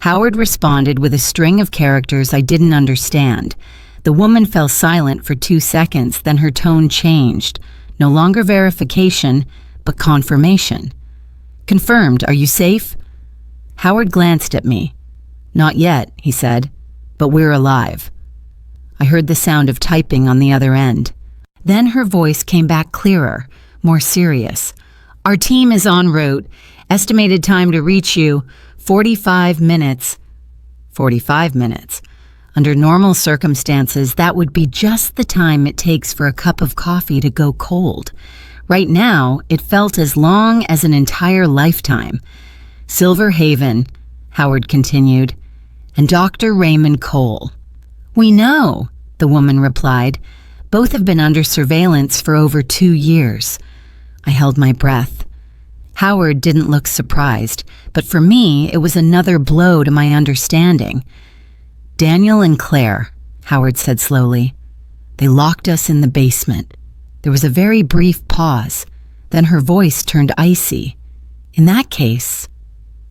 [SPEAKER 1] Howard responded with a string of characters I didn't understand. The woman fell silent for 2 seconds, then her tone changed. No longer verification, but confirmation. "Confirmed. Are you safe?" Howard glanced at me. "Not yet," he said, "but we're alive." I heard the sound of typing on the other end. Then her voice came back clearer, more serious. "Our team is en route. Estimated time to reach you, 45 minutes. 45 minutes. Under normal circumstances, that would be just the time it takes for a cup of coffee to go cold. Right now, it felt as long as an entire lifetime. "Silver Haven," Howard continued, "and Dr. Raymond Cole." "We know," the woman replied. "Both have been under surveillance for over 2 years." I held my breath. Howard didn't look surprised, but for me, it was another blow to my understanding. "Daniel and Claire," Howard said slowly. "They locked us in the basement." There was a very brief pause. Then her voice turned icy. "In that case,"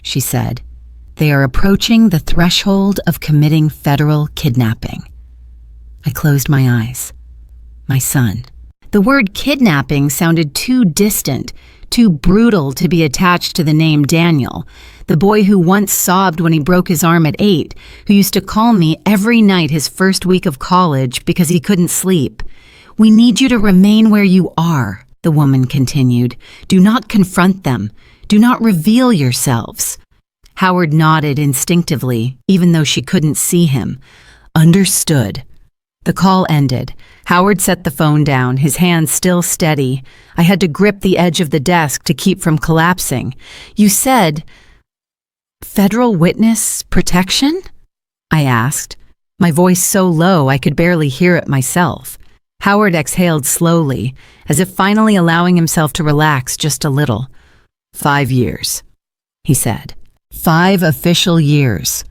[SPEAKER 1] she said, "they are approaching the threshold of committing federal kidnapping." I closed my eyes. My son. The word kidnapping sounded too distant, too brutal to be attached to the name Daniel, the boy who once sobbed when he broke his arm at 8, who used to call me every night his first week of college because he couldn't sleep. "We need you to remain where you are," the woman continued. "Do not confront them. Do not reveal yourselves." Howard nodded instinctively, even though she couldn't see him. "Understood." The call ended. Howard set the phone down, his hands still steady. I had to grip the edge of the desk to keep from collapsing. "You said, federal witness protection?" I asked, my voice so low I could barely hear it myself. Howard exhaled slowly, as if finally allowing himself to relax just a little. 5 years, he said. 5 official years.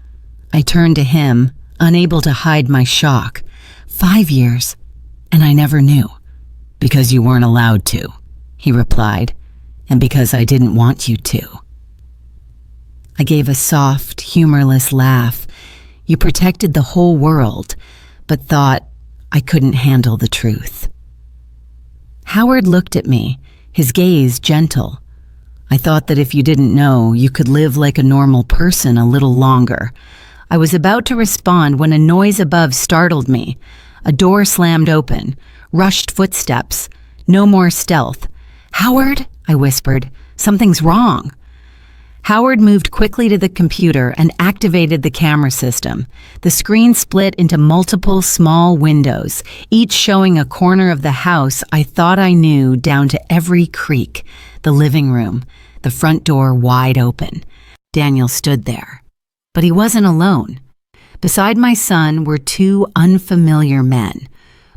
[SPEAKER 1] I turned to him, unable to hide my shock. 5 years, and I never knew. "Because you weren't allowed to," he replied, "and because I didn't want you to." I gave a soft, humorless laugh. You protected the whole world, but thought I couldn't handle the truth. Howard looked at me, his gaze gentle. "I thought that if you didn't know, you could live like a normal person a little longer." I was about to respond when a noise above startled me. A door slammed open, rushed footsteps. No more stealth. "Howard," I whispered, "something's wrong." Howard moved quickly to the computer and activated the camera system. The screen split into multiple small windows, each showing a corner of the house I thought I knew down to every creak. The living room, the front door wide open. Daniel stood there. But he wasn't alone. Beside my son were two unfamiliar men.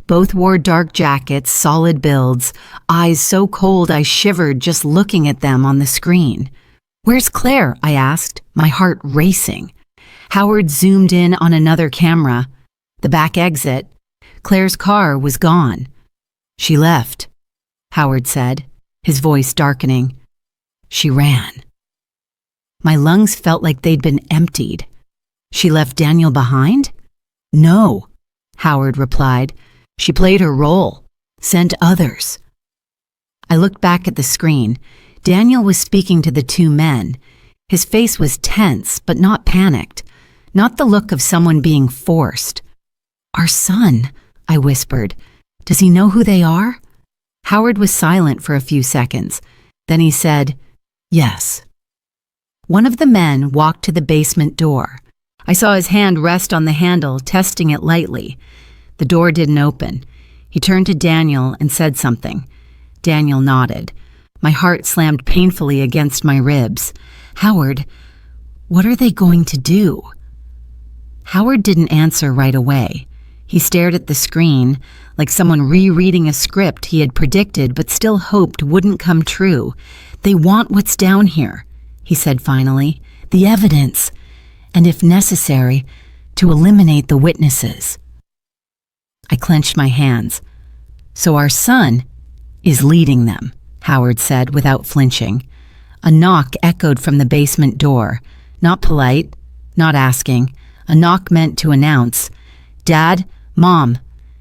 [SPEAKER 1] Both wore dark jackets, solid builds, eyes so cold I shivered just looking at them on the screen. "Where's Claire?" I asked, my heart racing. Howard zoomed in on another camera. The back exit. Claire's car was gone. "She left," Howard said, his voice darkening. "She ran." My lungs felt like they'd been emptied. "She left Daniel behind?" "No," Howard replied. "She played her role, sent others." I looked back at the screen. Daniel was speaking to the two men. His face was tense, but not panicked, not the look of someone being forced. "Our son," I whispered. "Does he know who they are?" Howard was silent for a few seconds. Then he said, "Yes." One of the men walked to the basement door. I saw his hand rest on the handle, testing it lightly. The door didn't open. He turned to Daniel and said something. Daniel nodded. My heart slammed painfully against my ribs. "Howard, what are they going to do?" Howard didn't answer right away. He stared at the screen, like someone rereading a script he had predicted but still hoped wouldn't come true. "They want what's down here," he said finally. "The evidence, and if necessary, to eliminate the witnesses." I clenched my hands. "So our son is leading them," Howard said without flinching. A knock echoed from the basement door. Not polite, not asking. A knock meant to announce. "Dad, Mom."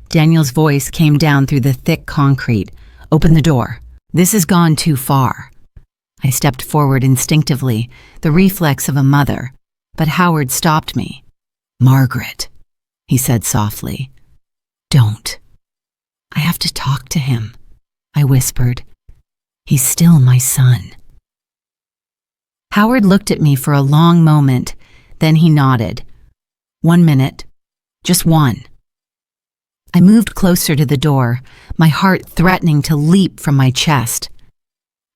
[SPEAKER 1] Daniel's voice came down through the thick concrete. "Open the door. This has gone too far." I stepped forward instinctively, the reflex of a mother, but Howard stopped me. "Margaret," he said softly. "Don't. I have to talk to him," I whispered. "He's still my son." Howard looked at me for a long moment, then he nodded. "1 minute. Just one." I moved closer to the door, my heart threatening to leap from my chest.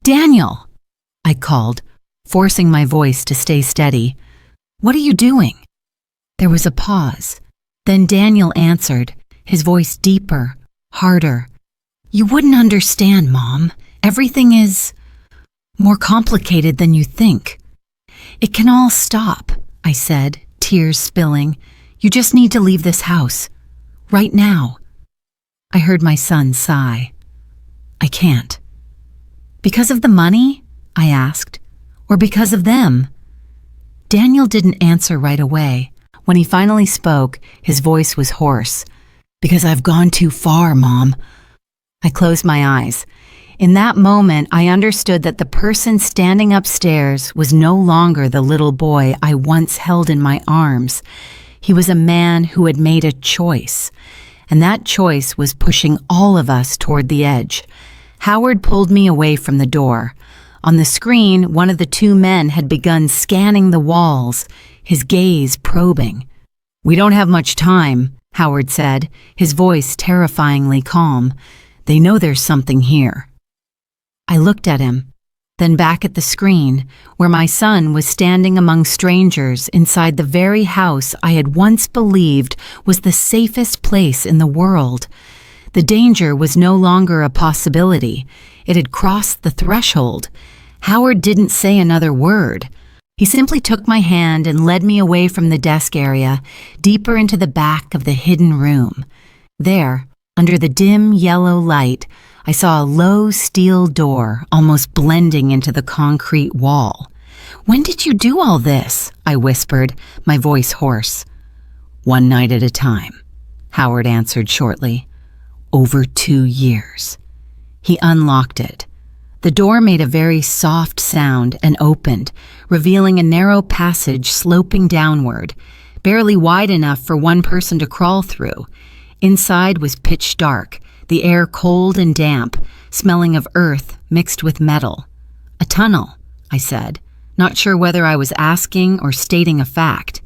[SPEAKER 1] "Daniel!" I called, forcing my voice to stay steady. "What are you doing?" There was a pause. Then Daniel answered, his voice deeper, harder. "You wouldn't understand, Mom. Everything is more complicated than you think. It can all stop," I said, tears spilling. "You just need to leave this house. Right now." I heard my son sigh. "I can't." "Because of the money?" I asked. "Or because of them?" Daniel didn't answer right away. When he finally spoke, his voice was hoarse. "Because I've gone too far, Mom." I closed my eyes. In that moment, I understood that the person standing upstairs was no longer the little boy I once held in my arms. He was a man who had made a choice, and that choice was pushing all of us toward the edge. Howard pulled me away from the door. On the screen, one of the two men had begun scanning the walls, his gaze probing. "We don't have much time," Howard said, his voice terrifyingly calm. "They know there's something here." I looked at him, then back at the screen, where my son was standing among strangers inside the very house I had once believed was the safest place in the world. The danger was no longer a possibility. It had crossed the threshold. Howard didn't say another word. He simply took my hand and led me away from the desk area, deeper into the back of the hidden room. There, under the dim yellow light, I saw a low steel door almost blending into the concrete wall. "When did you do all this?" I whispered, my voice hoarse. "One night at a time," Howard answered shortly. "Over 2 years." He unlocked it. The door made a very soft sound and opened, revealing a narrow passage sloping downward, barely wide enough for one person to crawl through. Inside was pitch dark, the air cold and damp, smelling of earth mixed with metal. "A tunnel," I said. not sure whether I was asking or stating a fact.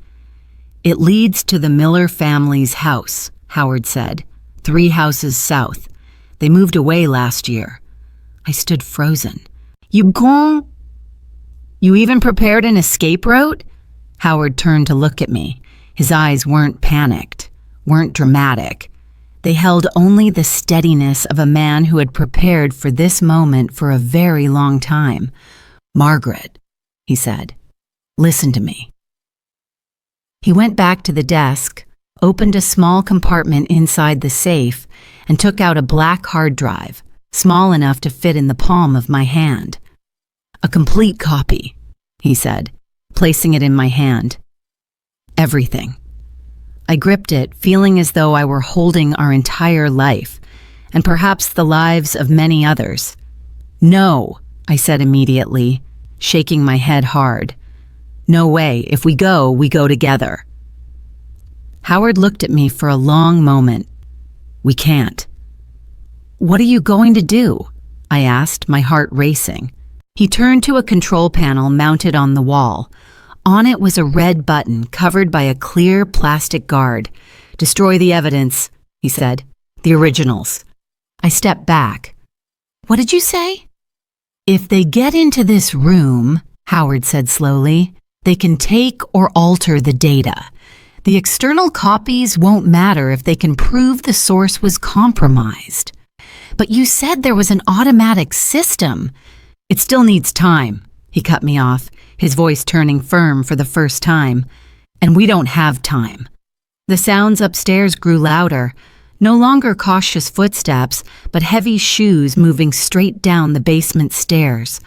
[SPEAKER 1] "It leads to the Miller family's house," Howard said. "3 houses south. They moved away last year." I stood frozen. "You even prepared an escape route?" Howard turned to look at me. His eyes weren't panicked, weren't dramatic. They held only the steadiness of a man who had prepared for this moment for a very long time. "Margaret," he said, "listen to me." He went back to the desk, opened a small compartment inside the safe, and took out a black hard drive, small enough to fit in the palm of my hand. "A complete copy," he said, placing it in my hand. "Everything." I gripped it, feeling as though I were holding our entire life, and perhaps the lives of many others. "No," I said immediately, shaking my head hard. "No way. If we go together." Howard looked at me for a long moment. "We can't." "What are you going to do?" I asked, my heart racing. He turned to a control panel mounted on the wall. On it was a red button covered by a clear plastic guard. "Destroy the evidence," he said. "The originals." I stepped back. "What did you say?" "If they get into this room," Howard said slowly, "they can take or alter the data. The external copies won't matter if they can prove the source was compromised." "But you said there was an automatic system." "It still needs time," he cut me off, his voice turning firm for the first time. "And we don't have time." The sounds upstairs grew louder, no longer cautious footsteps, but heavy shoes moving straight down the basement stairs.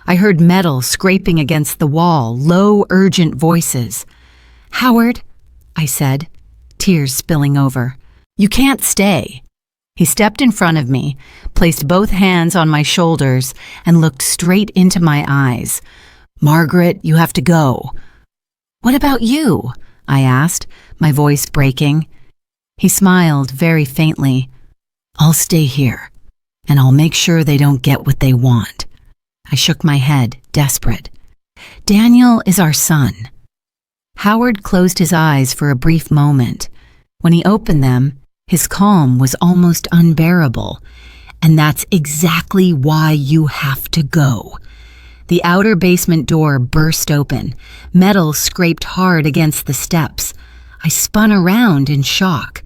[SPEAKER 1] I heard metal scraping against the wall, low, urgent voices. "Howard," I said, tears spilling over, "you can't stay." He stepped in front of me, placed both hands on my shoulders, and looked straight into my eyes. "Margaret, you have to go." "What about you?" I asked, my voice breaking. He smiled very faintly. "I'll stay here, and I'll make sure they don't get what they want." I shook my head, desperate. "Daniel is our son." Howard closed his eyes for a brief moment. When he opened them, his calm was almost unbearable. "And that's exactly why you have to go." The outer basement door burst open. Metal scraped hard against the steps. I spun around in shock.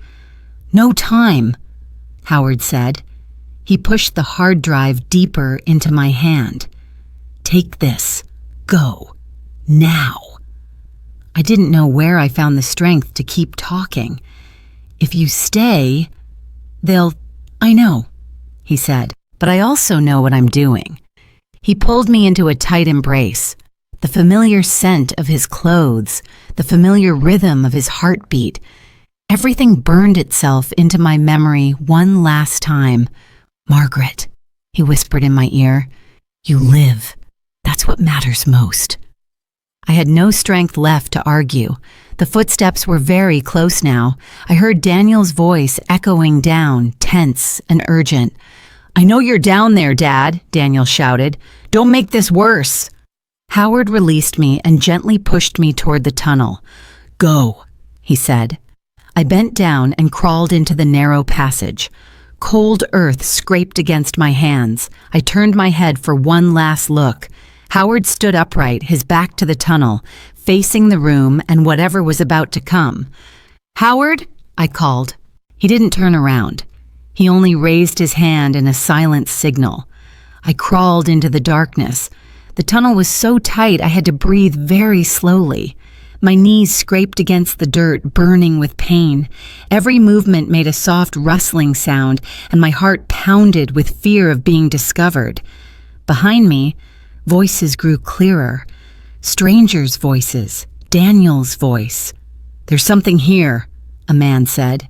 [SPEAKER 1] "No time," Howard said. He pushed the hard drive deeper into my hand. "Take this. Go. Now." I didn't know where I found the strength to keep talking. "If you stay, they'll—" "I know," he said, "but I also know what I'm doing." He pulled me into a tight embrace. The familiar scent of his clothes, the familiar rhythm of his heartbeat. Everything burned itself into my memory one last time. "Margaret," he whispered in my ear, "you live. That's what matters most." I had no strength left to argue. The footsteps were very close now. I heard Daniel's voice echoing down, tense and urgent. "I know you're down there, Dad," Daniel shouted. "Don't make this worse." Howard released me and gently pushed me toward the tunnel. "Go," he said. I bent down and crawled into the narrow passage. Cold earth scraped against my hands. I turned my head for one last look. Howard stood upright, his back to the tunnel, facing the room and whatever was about to come. "Howard," I called. He didn't turn around. He only raised his hand in a silent signal. I crawled into the darkness. The tunnel was so tight I had to breathe very slowly. My knees scraped against the dirt, burning with pain. Every movement made a soft rustling sound, and my heart pounded with fear of being discovered. Behind me, voices grew clearer. Strangers' voices, Daniel's voice. "There's something here," a man said.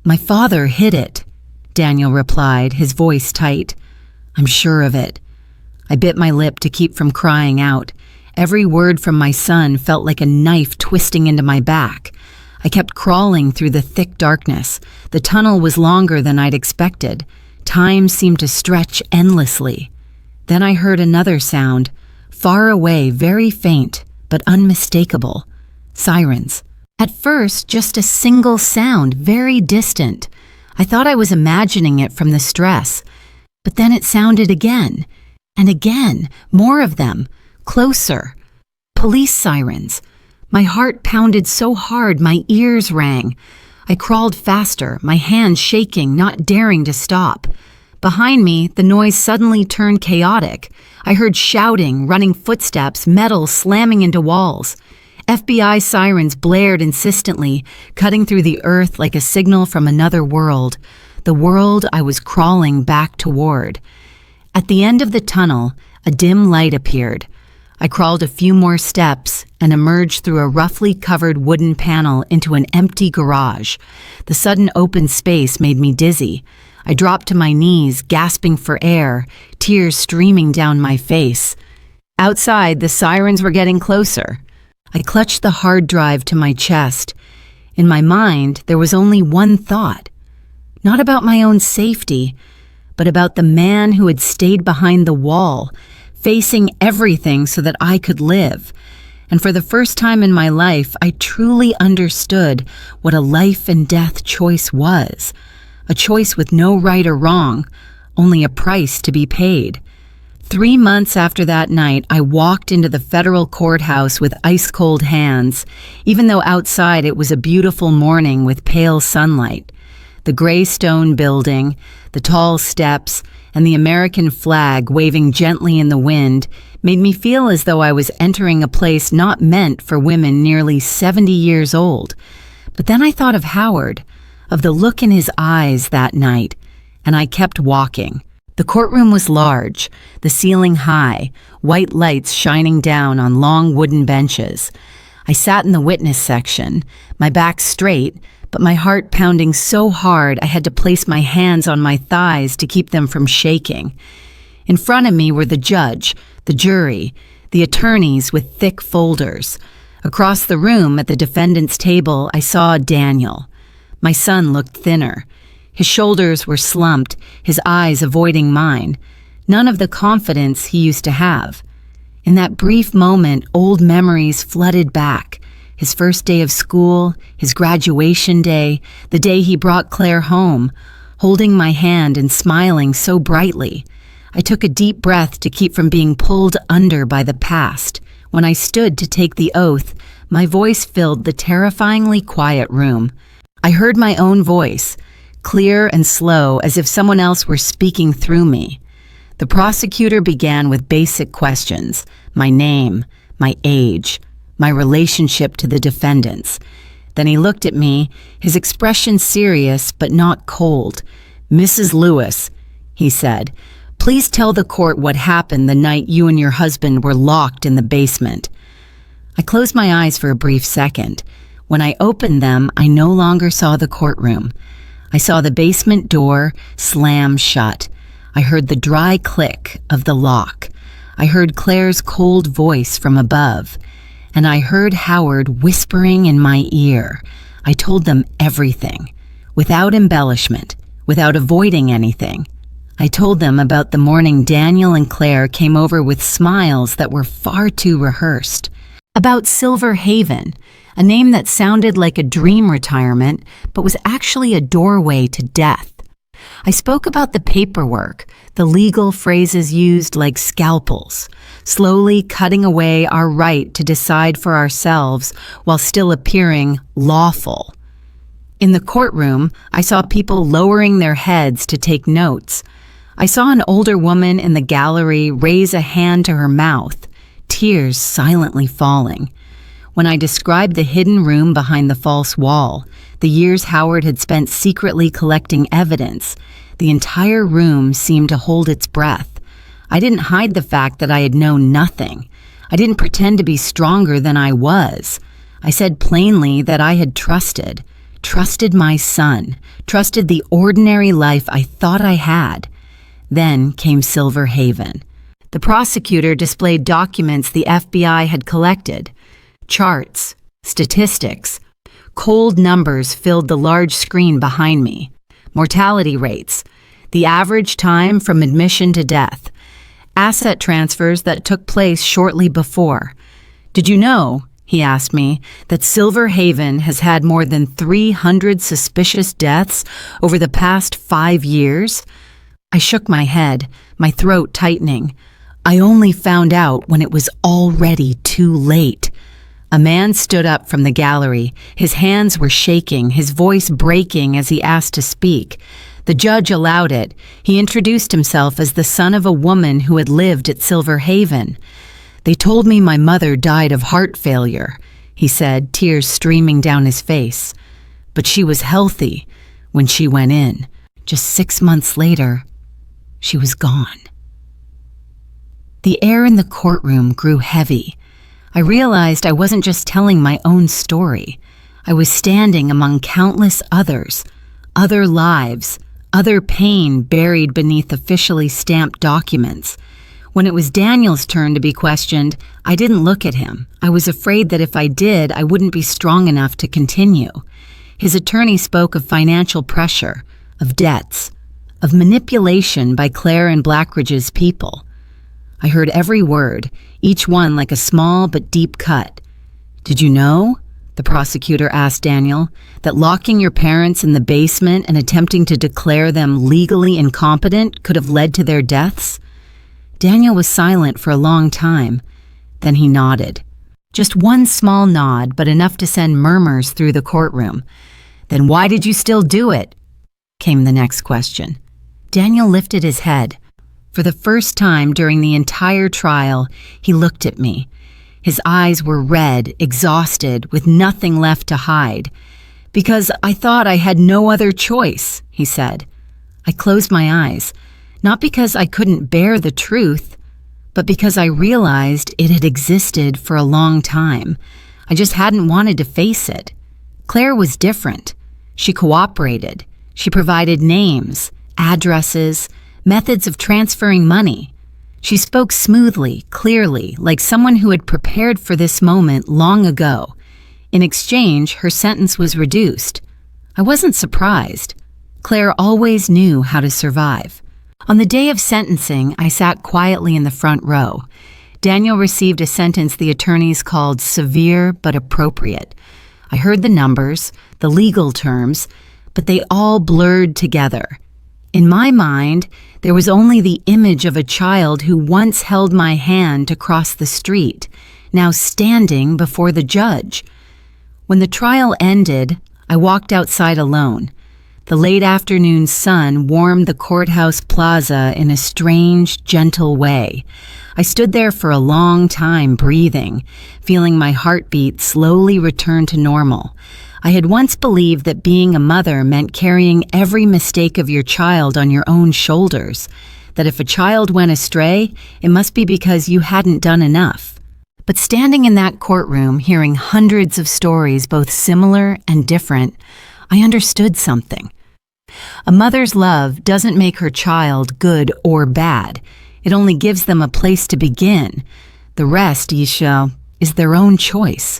[SPEAKER 1] "My father hid it," Daniel replied, his voice tight. "I'm sure of it." I bit my lip to keep from crying out. Every word from my son felt like a knife twisting into my back. I kept crawling through the thick darkness. The tunnel was longer than I'd expected. Time seemed to stretch endlessly. Then I heard another sound, far away, very faint, but unmistakable. Sirens. At first, just a single sound, very distant. I thought I was imagining it from the stress. But then it sounded again, and again, more of them, closer. Police sirens. My heart pounded so hard my ears rang. I crawled faster, my hands shaking, not daring to stop. Behind me, the noise suddenly turned chaotic. I heard shouting, running footsteps, metal slamming into walls. FBI sirens blared insistently, cutting through the earth like a signal from another world, the world I was crawling back toward. At the end of the tunnel, a dim light appeared. I crawled a few more steps and emerged through a roughly covered wooden panel into an empty garage. The sudden open space made me dizzy. I dropped to my knees, gasping for air, tears streaming down my face. Outside, the sirens were getting closer. I clutched the hard drive to my chest. In my mind, there was only one thought. Not about my own safety, but about the man who had stayed behind the wall, facing everything so that I could live. And for the first time in my life, I truly understood what a life and death choice was. A choice with no right or wrong, only a price to be paid. 3 months after that night, I walked into the federal courthouse with ice-cold hands, even though outside it was a beautiful morning with pale sunlight. The gray stone building, the tall steps, and the American flag waving gently in the wind made me feel as though I was entering a place not meant for women nearly 70 years old. But then I thought of Howard, of the look in his eyes that night, and I kept walking. The courtroom was large, the ceiling high, white lights shining down on long wooden benches. I sat in the witness section, my back straight, but my heart pounding so hard I had to place my hands on my thighs to keep them from shaking. In front of me were the judge, the jury, the attorneys with thick folders. Across the room at the defendant's table, I saw Daniel. My son looked thinner. His shoulders were slumped, his eyes avoiding mine. None of the confidence he used to have. In that brief moment, old memories flooded back. His first day of school, his graduation day, the day he brought Claire home, holding my hand and smiling so brightly. I took a deep breath to keep from being pulled under by the past. When I stood to take the oath, my voice filled the terrifyingly quiet room. I heard my own voice, clear and slow, as if someone else were speaking through me. The prosecutor began with basic questions: my name, my age, my relationship to the defendants. Then he looked at me, his expression serious but not cold. "Mrs. Lewis," he said, "please tell the court what happened the night you and your husband were locked in the basement." I closed my eyes for a brief second. When I opened them, I no longer saw the courtroom. I saw the basement door slam shut. I heard the dry click of the lock. I heard Claire's cold voice from above. And I heard Howard whispering in my ear. I told them everything, without embellishment, without avoiding anything. I told them about the morning Daniel and Claire came over with smiles that were far too rehearsed. About Silver Haven, a name that sounded like a dream retirement, but was actually a doorway to death. I spoke about the paperwork, the legal phrases used like scalpels, slowly cutting away our right to decide for ourselves while still appearing lawful. In the courtroom, I saw people lowering their heads to take notes. I saw an older woman in the gallery raise a hand to her mouth, tears silently falling. When I described the hidden room behind the false wall, the years Howard had spent secretly collecting evidence, the entire room seemed to hold its breath. I didn't hide the fact that I had known nothing. I didn't pretend to be stronger than I was. I said plainly that I had trusted my son, trusted the ordinary life I thought I had. Then came Silver Haven. The prosecutor displayed documents the FBI had collected. Charts, statistics, cold numbers filled the large screen behind me. Mortality rates, the average time from admission to death. asset transfers that took place shortly before. Did you know, he asked me, that Silver Haven has had more than 300 suspicious deaths over the past 5 years? I shook my head, my throat tightening. I only found out when it was already too late. A man stood up from the gallery. His hands were shaking, his voice breaking as he asked to speak. The judge allowed it. He introduced himself as the son of a woman who had lived at Silver Haven. They told me my mother died of heart failure, he said, tears streaming down his face. But she was healthy when she went in. Just 6 months later, she was gone. The air in the courtroom grew heavy. I realized I wasn't just telling my own story. I was standing among countless others, other lives, other pain buried beneath officially stamped documents. When it was Daniel's turn to be questioned, I didn't look at him. I was afraid that if I did, I wouldn't be strong enough to continue. His attorney spoke of financial pressure, of debts, of manipulation by Claire and Blackridge's people. I heard every word, each one like a small but deep cut. Did you know, the prosecutor asked Daniel, that locking your parents in the basement and attempting to declare them legally incompetent could have led to their deaths? Daniel was silent for a long time. Then he nodded. Just one small nod, but enough to send murmurs through the courtroom. Then why did you still do it? Came the next question. Daniel lifted his head. For the first time during the entire trial, he looked at me. His eyes were red, exhausted, with nothing left to hide. Because I thought I had no other choice, he said. I closed my eyes, not because I couldn't bear the truth, but because I realized it had existed for a long time. I just hadn't wanted to face it. Claire was different. She cooperated. She provided names, addresses, methods of transferring money. She spoke smoothly, clearly, like someone who had prepared for this moment long ago. In exchange, her sentence was reduced. I wasn't surprised. Claire always knew how to survive. On the day of sentencing, I sat quietly in the front row. Daniel received a sentence the attorneys called severe but appropriate. I heard the numbers, the legal terms, but they all blurred together. In my mind, there was only the image of a child who once held my hand to cross the street, now standing before the judge. When the trial ended, I walked outside alone. The late afternoon sun warmed the courthouse plaza in a strange, gentle way. I stood there for a long time, breathing, feeling my heartbeat slowly return to normal. I had once believed that being a mother meant carrying every mistake of your child on your own shoulders, that if a child went astray, it must be because you hadn't done enough. But standing in that courtroom, hearing hundreds of stories, both similar and different, I understood something. A mother's love doesn't make her child good or bad. It only gives them a place to begin. The rest, Isha, is their own choice.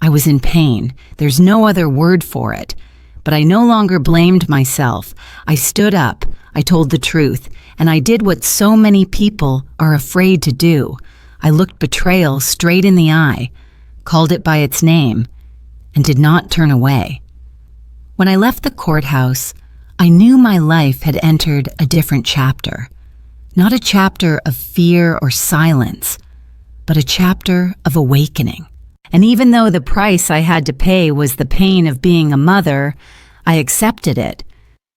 [SPEAKER 1] I was in pain. There's no other word for it. But I no longer blamed myself. I stood up, I told the truth, and I did what so many people are afraid to do. I looked betrayal straight in the eye, called it by its name, and did not turn away. When I left the courthouse, I knew my life had entered a different chapter. Not a chapter of fear or silence, but a chapter of awakening. And even though the price I had to pay was the pain of being a mother, I accepted it,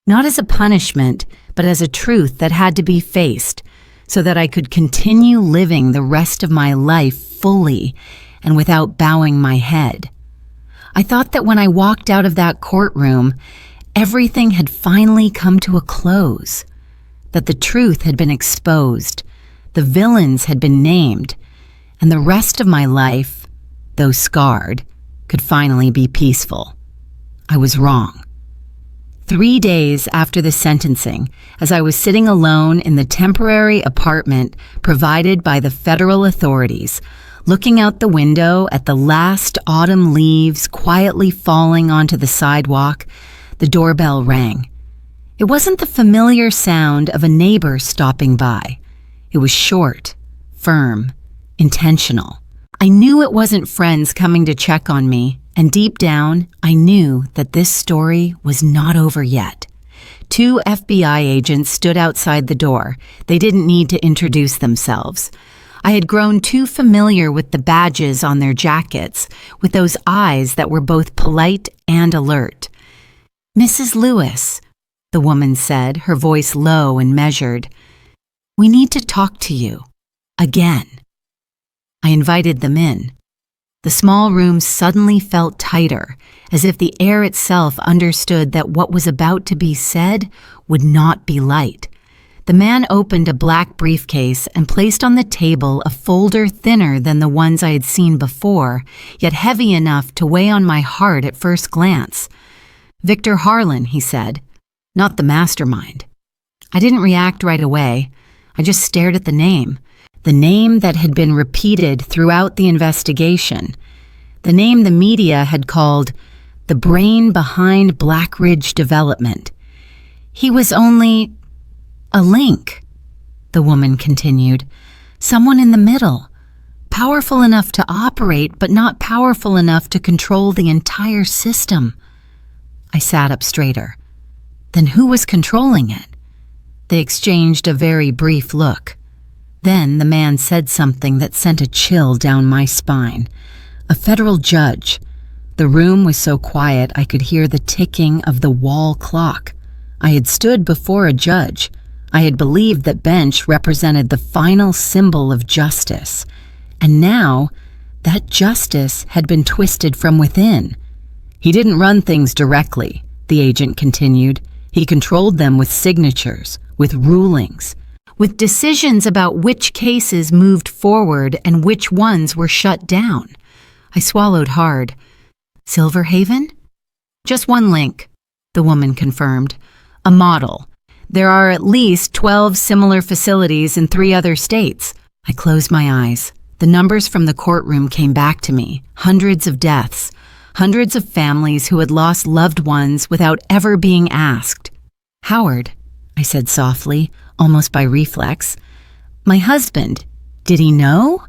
[SPEAKER 1] not as a punishment, but as a truth that had to be faced, so that I could continue living the rest of my life fully and without bowing my head. I thought that when I walked out of that courtroom, everything had finally come to a close, that the truth had been exposed, the villains had been named, and the rest of my life, though scarred, could finally be peaceful. I was wrong. 3 days after the sentencing, as I was sitting alone in the temporary apartment provided by the federal authorities, looking out the window at the last autumn leaves quietly falling onto the sidewalk, the doorbell rang. It wasn't the familiar sound of a neighbor stopping by. It was short, firm, intentional. I knew it wasn't friends coming to check on me, and deep down, I knew that this story was not over yet. 2 FBI agents stood outside the door. They didn't need to introduce themselves. I had grown too familiar with the badges on their jackets, with those eyes that were both polite and alert. "Mrs. Lewis," the woman said, her voice low and measured, "we need to talk to you. Again." I invited them in. The small room suddenly felt tighter, as if the air itself understood that what was about to be said would not be light. The man opened a black briefcase and placed on the table a folder thinner than the ones I had seen before, yet heavy enough to weigh on my heart at first glance. "Victor Harlan," he said, "not the mastermind." I didn't react right away. I just stared at the name that had been repeated throughout the investigation, the name the media had called the brain behind Black Ridge Development. He was only a link, the woman continued, someone in the middle, powerful enough to operate, but not powerful enough to control the entire system. I sat up straighter. Then who was controlling it? They exchanged a very brief look. Then the man said something that sent a chill down my spine. A federal judge. The room was so quiet I could hear the ticking of the wall clock. I had stood before a judge. I had believed that bench represented the final symbol of justice. And now, that justice had been twisted from within. "He didn't run things directly," the agent continued. "He controlled them with signatures, with rulings, with decisions about which cases moved forward and which ones were shut down." I swallowed hard. "Silverhaven?" "Just one link," the woman confirmed. "A model. There are at least 12 similar facilities in 3 other states." I closed my eyes. The numbers from the courtroom came back to me. Hundreds of deaths. Hundreds of families who had lost loved ones without ever being asked. "Howard," I said softly, almost by reflex. "My husband, did he know?"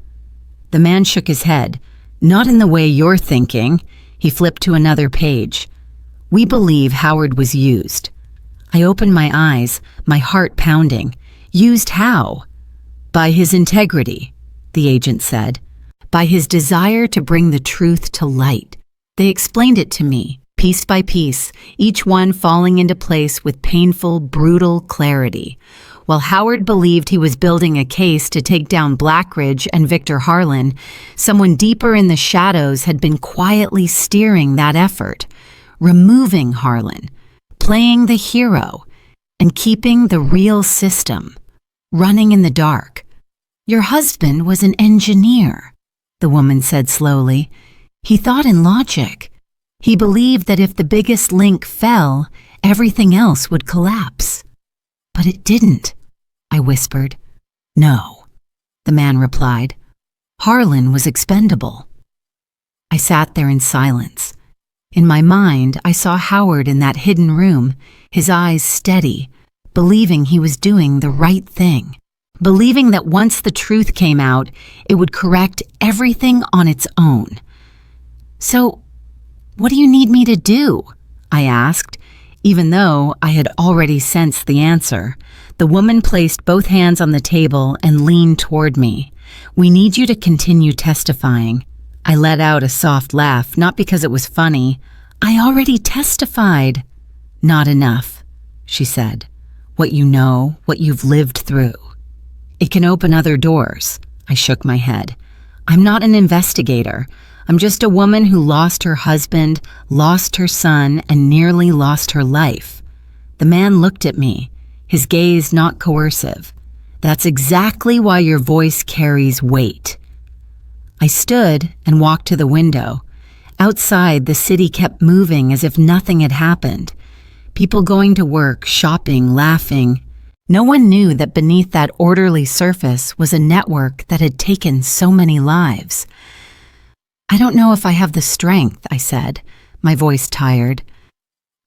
[SPEAKER 1] The man shook his head. "Not in the way you're thinking." He flipped to another page. "We believe Howard was used." I opened my eyes, my heart pounding. "Used how?" "By his integrity," the agent said. "By his desire to bring the truth to light." They explained it to me, piece by piece, each one falling into place with painful, brutal clarity. While Howard believed he was building a case to take down Blackridge and Victor Harlan, someone deeper in the shadows had been quietly steering that effort, removing Harlan, playing the hero, and keeping the real system running in the dark. "Your husband was an engineer," the woman said slowly. "He thought in logic. He believed that if the biggest link fell, everything else would collapse. But it didn't," I whispered. "No," the man replied. "Harlan was expendable." I sat there in silence. In my mind, I saw Howard in that hidden room, his eyes steady, believing he was doing the right thing, believing that once the truth came out, it would correct everything on its own. "So, what do you need me to do?" I asked, even though I had already sensed the answer. The woman placed both hands on the table and leaned toward me. "We need you to continue testifying." I let out a soft laugh, not because it was funny. "I already testified." "Not enough," she said. "What you know, what you've lived through. It can open other doors." I shook my head. "I'm not an investigator. I'm just a woman who lost her husband, lost her son, and nearly lost her life." The man looked at me, his gaze not coercive. "That's exactly why your voice carries weight." I stood and walked to the window. Outside, the city kept moving as if nothing had happened. People going to work, shopping, laughing. No one knew that beneath that orderly surface was a network that had taken so many lives. "I don't know if I have the strength," I said, my voice tired.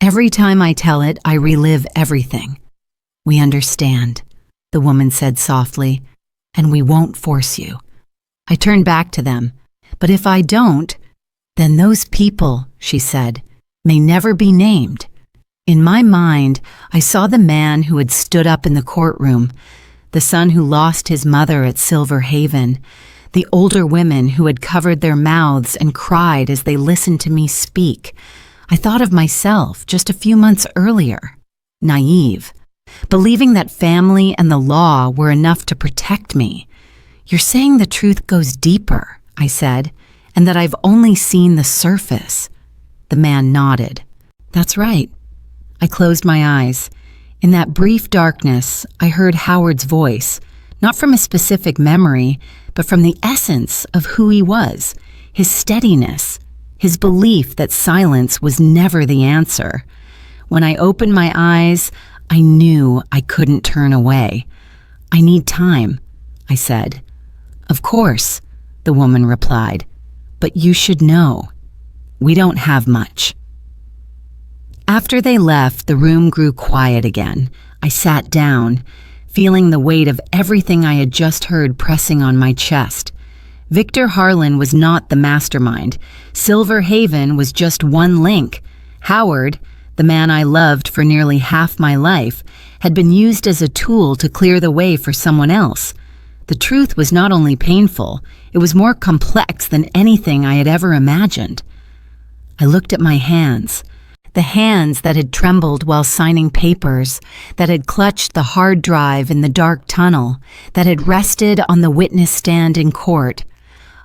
[SPEAKER 1] "Every time I tell it, I relive everything." "We understand," the woman said softly. and we won't force you." I turned back to them. "But if I don't, then those people," she said, "may never be named." In my mind, I saw the man who had stood up in the courtroom, the son who lost his mother at Silver Haven, the older women who had covered their mouths and cried as they listened to me speak. I thought of myself just a few months earlier, naive, believing that family and the law were enough to protect me. "You're saying the truth goes deeper," I said, "and that I've only seen the surface." The man nodded. "That's right." I closed my eyes. In that brief darkness, I heard Howard's voice, not from a specific memory, but from the essence of who he was, his steadiness, his belief that silence was never the answer. When I opened my eyes, I knew I couldn't turn away. "I need time," I said. "Of course," the woman replied, "but you should know. We don't have much." After they left, the room grew quiet again. I sat down, feeling the weight of everything I had just heard pressing on my chest. Victor Harlan was not the mastermind. Silver Haven was just one link. Howard, the man I loved for nearly half my life, had been used as a tool to clear the way for someone else. The truth was not only painful, it was more complex than anything I had ever imagined. I looked at my hands. The hands that had trembled while signing papers, that had clutched the hard drive in the dark tunnel, that had rested on the witness stand in court.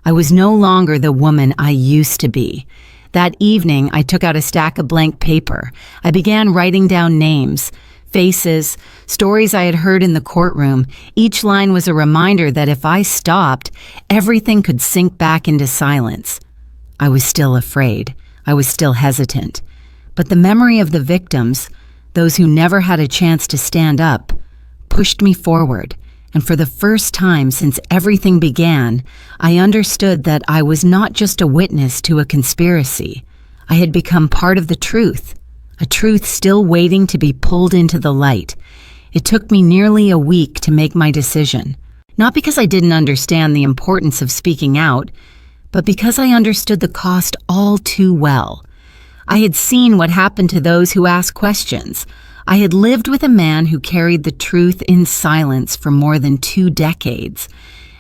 [SPEAKER 1] I was no longer the woman I used to be. That evening, I took out a stack of blank paper. I began writing down names, faces, stories I had heard in the courtroom. Each line was a reminder that if I stopped, everything could sink back into silence. I was still afraid. I was still hesitant. But the memory of the victims, those who never had a chance to stand up, pushed me forward, and for the first time since everything began, I understood that I was not just a witness to a conspiracy. I had become part of the truth, a truth still waiting to be pulled into the light. It took me nearly a week to make my decision, not because I didn't understand the importance of speaking out, but because I understood the cost all too well. I had seen what happened to those who asked questions. I had lived with a man who carried the truth in silence for more than 2 decades,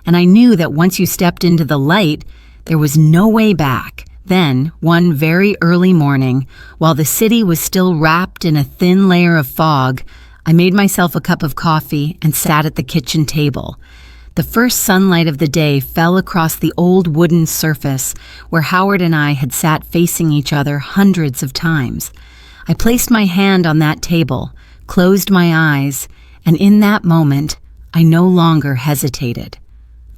[SPEAKER 1] and I knew that once you stepped into the light, there was no way back. Then, one very early morning, while the city was still wrapped in a thin layer of fog, I made myself a cup of coffee and sat at the kitchen table. The first sunlight of the day fell across the old wooden surface where Howard and I had sat facing each other hundreds of times. I placed my hand on that table, closed my eyes, and in that moment, I no longer hesitated.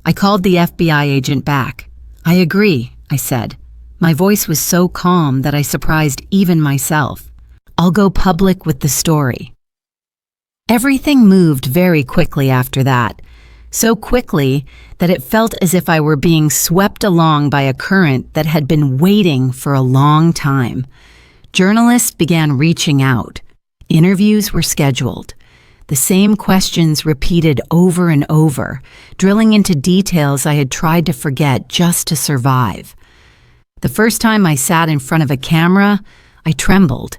[SPEAKER 1] I called the FBI agent back. "I agree," I said. My voice was so calm that I surprised even myself. "I'll go public with the story." Everything moved very quickly after that. So quickly that it felt as if I were being swept along by a current that had been waiting for a long time. Journalists began reaching out. Interviews were scheduled. The same questions repeated over and over, drilling into details I had tried to forget just to survive. The first time I sat in front of a camera, I trembled.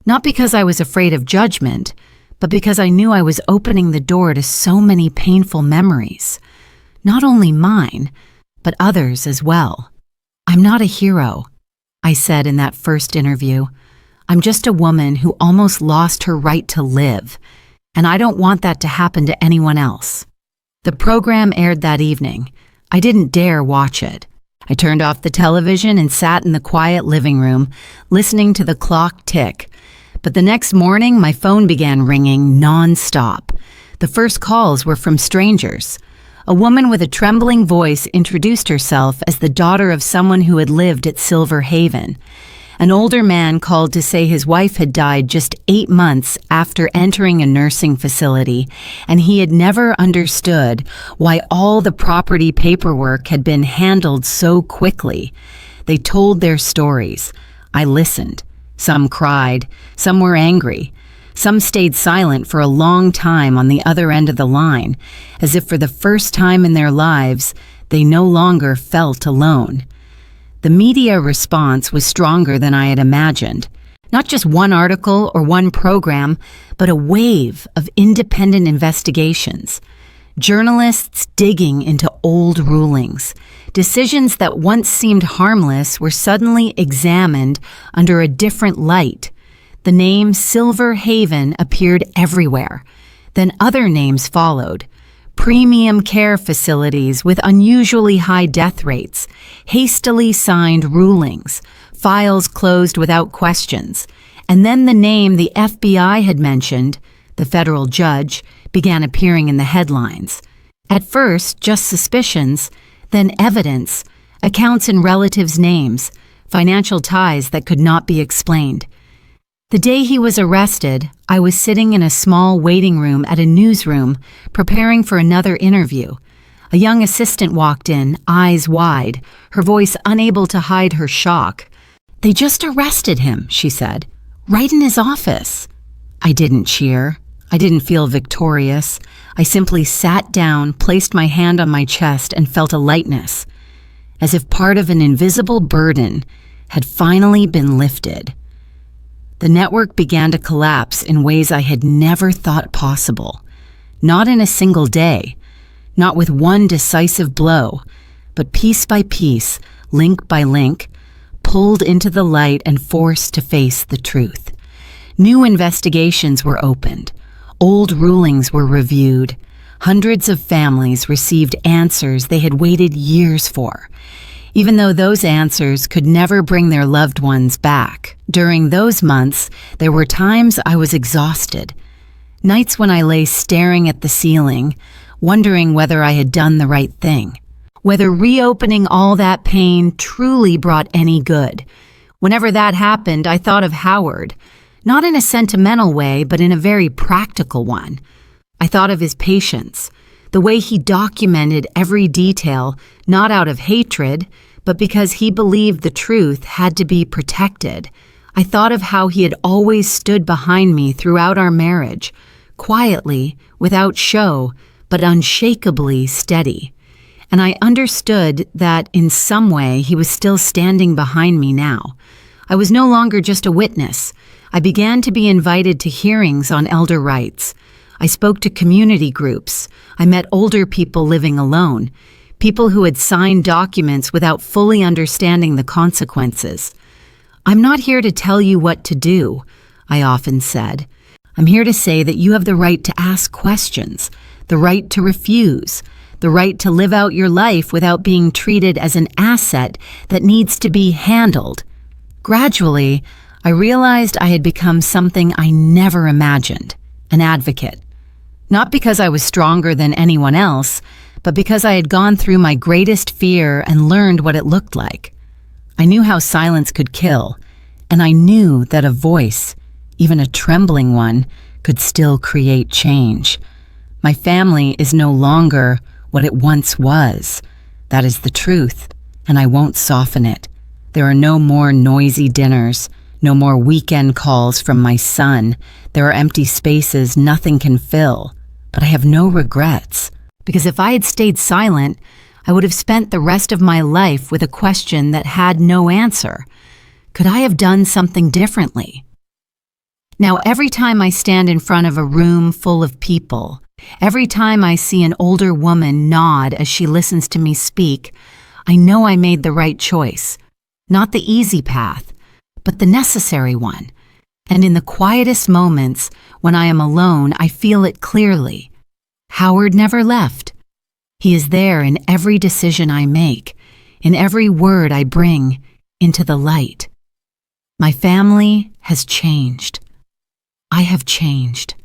[SPEAKER 1] Not because I was afraid of judgment, but because I knew I was opening the door to so many painful memories. Not only mine, but others as well. "I'm not a hero," I said in that first interview. "I'm just a woman who almost lost her right to live, and I don't want that to happen to anyone else." The program aired that evening. I didn't dare watch it. I turned off the television and sat in the quiet living room, listening to the clock tick. But the next morning, my phone began ringing non-stop. The first calls were from strangers. A woman with a trembling voice introduced herself as the daughter of someone who had lived at Silver Haven. An older man called to say his wife had died just 8 months after entering a nursing facility, and he had never understood why all the property paperwork had been handled so quickly. They told their stories. I listened. Some cried, some were angry. Some stayed silent for a long time on the other end of the line, as if for the first time in their lives, they no longer felt alone. The media response was stronger than I had imagined. Not just one article or one program, but a wave of independent investigations. Journalists digging into old rulings. Decisions that once seemed harmless were suddenly examined under a different light. The name Silver Haven appeared everywhere. Then other names followed. Premium care facilities with unusually high death rates, hastily signed rulings, files closed without questions, and then the name the FBI had mentioned, the federal judge, began appearing in the headlines. At first, just suspicions, then evidence, accounts and relatives' names, financial ties that could not be explained. The day he was arrested, I was sitting in a small waiting room at a newsroom, preparing for another interview. A young assistant walked in, eyes wide, her voice unable to hide her shock. "They just arrested him," she said, "right in his office." I didn't cheer. I didn't feel victorious. I simply sat down, placed my hand on my chest, and felt a lightness, as if part of an invisible burden had finally been lifted. The network began to collapse in ways I had never thought possible. Not in a single day, not with one decisive blow, but piece by piece, link by link, pulled into the light and forced to face the truth. New investigations were opened. Old rulings were reviewed. Hundreds of families received answers they had waited years for, even though those answers could never bring their loved ones back. During those months, there were times I was exhausted. Nights when I lay staring at the ceiling, wondering whether I had done the right thing, whether reopening all that pain truly brought any good. Whenever that happened, I thought of Howard, not in a sentimental way, but in a very practical one. I thought of his patience, the way he documented every detail, not out of hatred, but because he believed the truth had to be protected. I thought of how he had always stood behind me throughout our marriage, quietly, without show, but unshakably steady. And I understood that in some way he was still standing behind me now. I was no longer just a witness. I began to be invited to hearings on elder rights. I spoke to community groups. I met older people living alone, people who had signed documents without fully understanding the consequences. "I'm not here to tell you what to do," I often said. "I'm here to say that you have the right to ask questions, the right to refuse, the right to live out your life without being treated as an asset that needs to be handled." Gradually, I realized I had become something I never imagined, an advocate. Not because I was stronger than anyone else, but because I had gone through my greatest fear and learned what it looked like. I knew how silence could kill, and I knew that a voice, even a trembling one, could still create change. My family is no longer what it once was. That is the truth, and I won't soften it. There are no more noisy dinners, no more weekend calls from my son. There are empty spaces nothing can fill. But I have no regrets, because if I had stayed silent, I would have spent the rest of my life with a question that had no answer. Could I have done something differently? Now, every time I stand in front of a room full of people, every time I see an older woman nod as she listens to me speak, I know I made the right choice. Not the easy path, but the necessary one. And in the quietest moments, when I am alone, I feel it clearly. Howard never left. He is there in every decision I make, in every word I bring into the light. My family has changed. I have changed,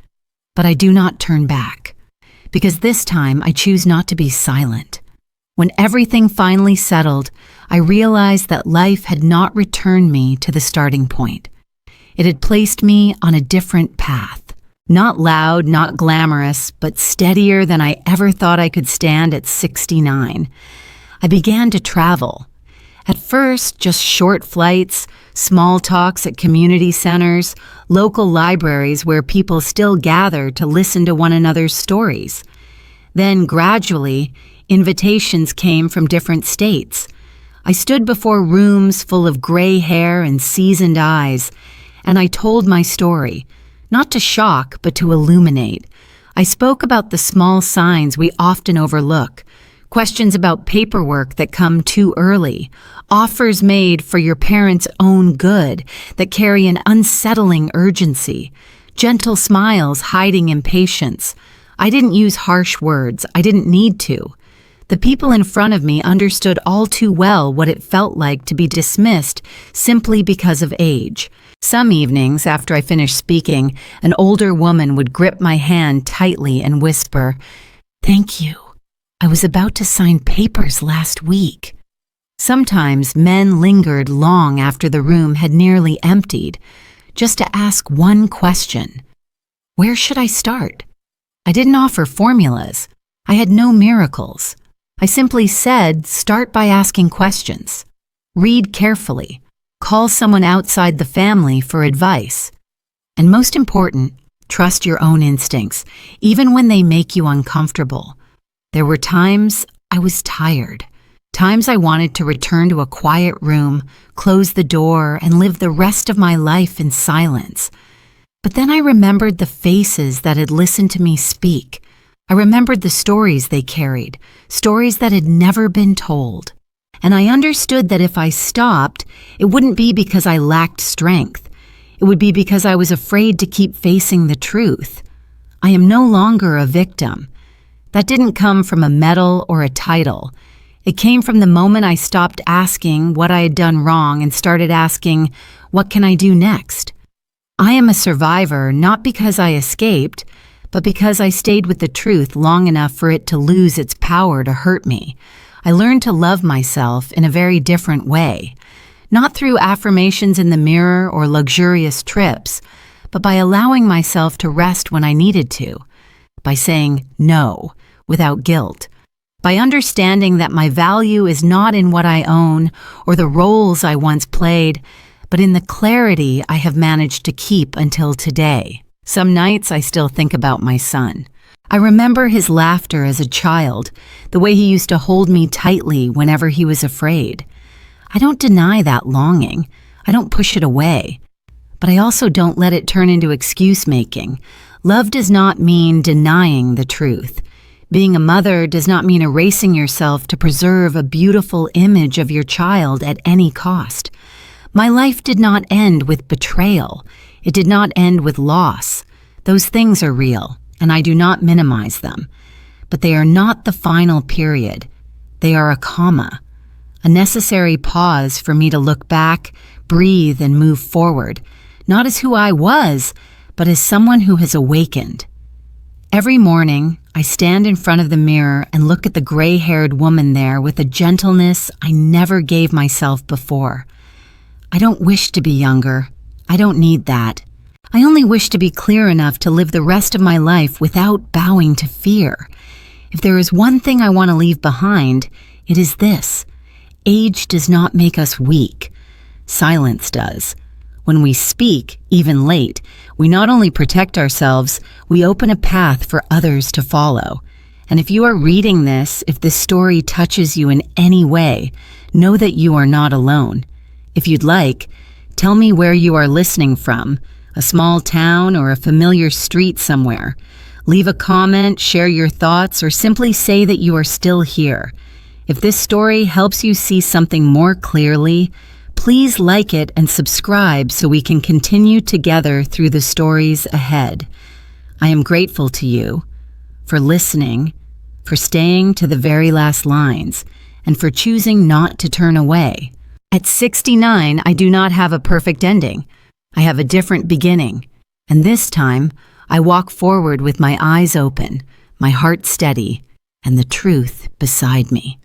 [SPEAKER 1] but I do not turn back, because this time I choose not to be silent. When everything finally settled, I realized that life had not returned me to the starting point. It had placed me on a different path. Not loud, not glamorous, but steadier than I ever thought I could stand at 69. I began to travel. At first, just short flights, small talks at community centers, local libraries where people still gather to listen to one another's stories. Then, gradually, invitations came from different states. I stood before rooms full of gray hair and seasoned eyes, and I told my story, not to shock, but to illuminate. I spoke about the small signs we often overlook, questions about paperwork that come too early, offers made for your parents' own good that carry an unsettling urgency, gentle smiles hiding impatience. I didn't use harsh words. I didn't need to. The people in front of me understood all too well what it felt like to be dismissed simply because of age. Some evenings, after I finished speaking, an older woman would grip my hand tightly and whisper, "Thank you. I was about to sign papers last week." Sometimes men lingered long after the room had nearly emptied, just to ask one question. Where should I start? I didn't offer formulas. I had no miracles. I simply said, start by asking questions. Read carefully. Call someone outside the family for advice. And most important, trust your own instincts, even when they make you uncomfortable. There were times I was tired, times I wanted to return to a quiet room, close the door, and live the rest of my life in silence. But then I remembered the faces that had listened to me speak. I remembered the stories they carried, stories that had never been told. And I understood that if I stopped, it wouldn't be because I lacked strength. It would be because I was afraid to keep facing the truth. I am no longer a victim. That didn't come from a medal or a title. It came from the moment I stopped asking what I had done wrong and started asking, what can I do next? I am a survivor not because I escaped, but because I stayed with the truth long enough for it to lose its power to hurt me. I learned to love myself in a very different way, not through affirmations in the mirror or luxurious trips, but by allowing myself to rest when I needed to, by saying no without guilt, by understanding that my value is not in what I own or the roles I once played, but in the clarity I have managed to keep until today. Some nights I still think about my son. I remember his laughter as a child, the way he used to hold me tightly whenever he was afraid. I don't deny that longing. I don't push it away. But I also don't let it turn into excuse-making. Love does not mean denying the truth. Being a mother does not mean erasing yourself to preserve a beautiful image of your child at any cost. My life did not end with betrayal. It did not end with loss. Those things are real, and I do not minimize them. But they are not the final period. They are a comma, a necessary pause for me to look back, breathe, and move forward, not as who I was, but as someone who has awakened. Every morning, I stand in front of the mirror and look at the gray-haired woman there with a gentleness I never gave myself before. I don't wish to be younger. I don't need that. I only wish to be clear enough to live the rest of my life without bowing to fear. If there is one thing I want to leave behind, it is this. Age does not make us weak. Silence does. When we speak, even late, we not only protect ourselves, we open a path for others to follow. And if you are reading this, if this story touches you in any way, know that you are not alone. If you'd like, tell me where you are listening from, a small town or a familiar street somewhere. Leave a comment, share your thoughts, or simply say that you are still here. If this story helps you see something more clearly, please like it and subscribe so we can continue together through the stories ahead. I am grateful to you for listening, for staying to the very last lines, and for choosing not to turn away. At 69, I do not have a perfect ending. I have a different beginning, and this time, I walk forward with my eyes open, my heart steady, and the truth beside me.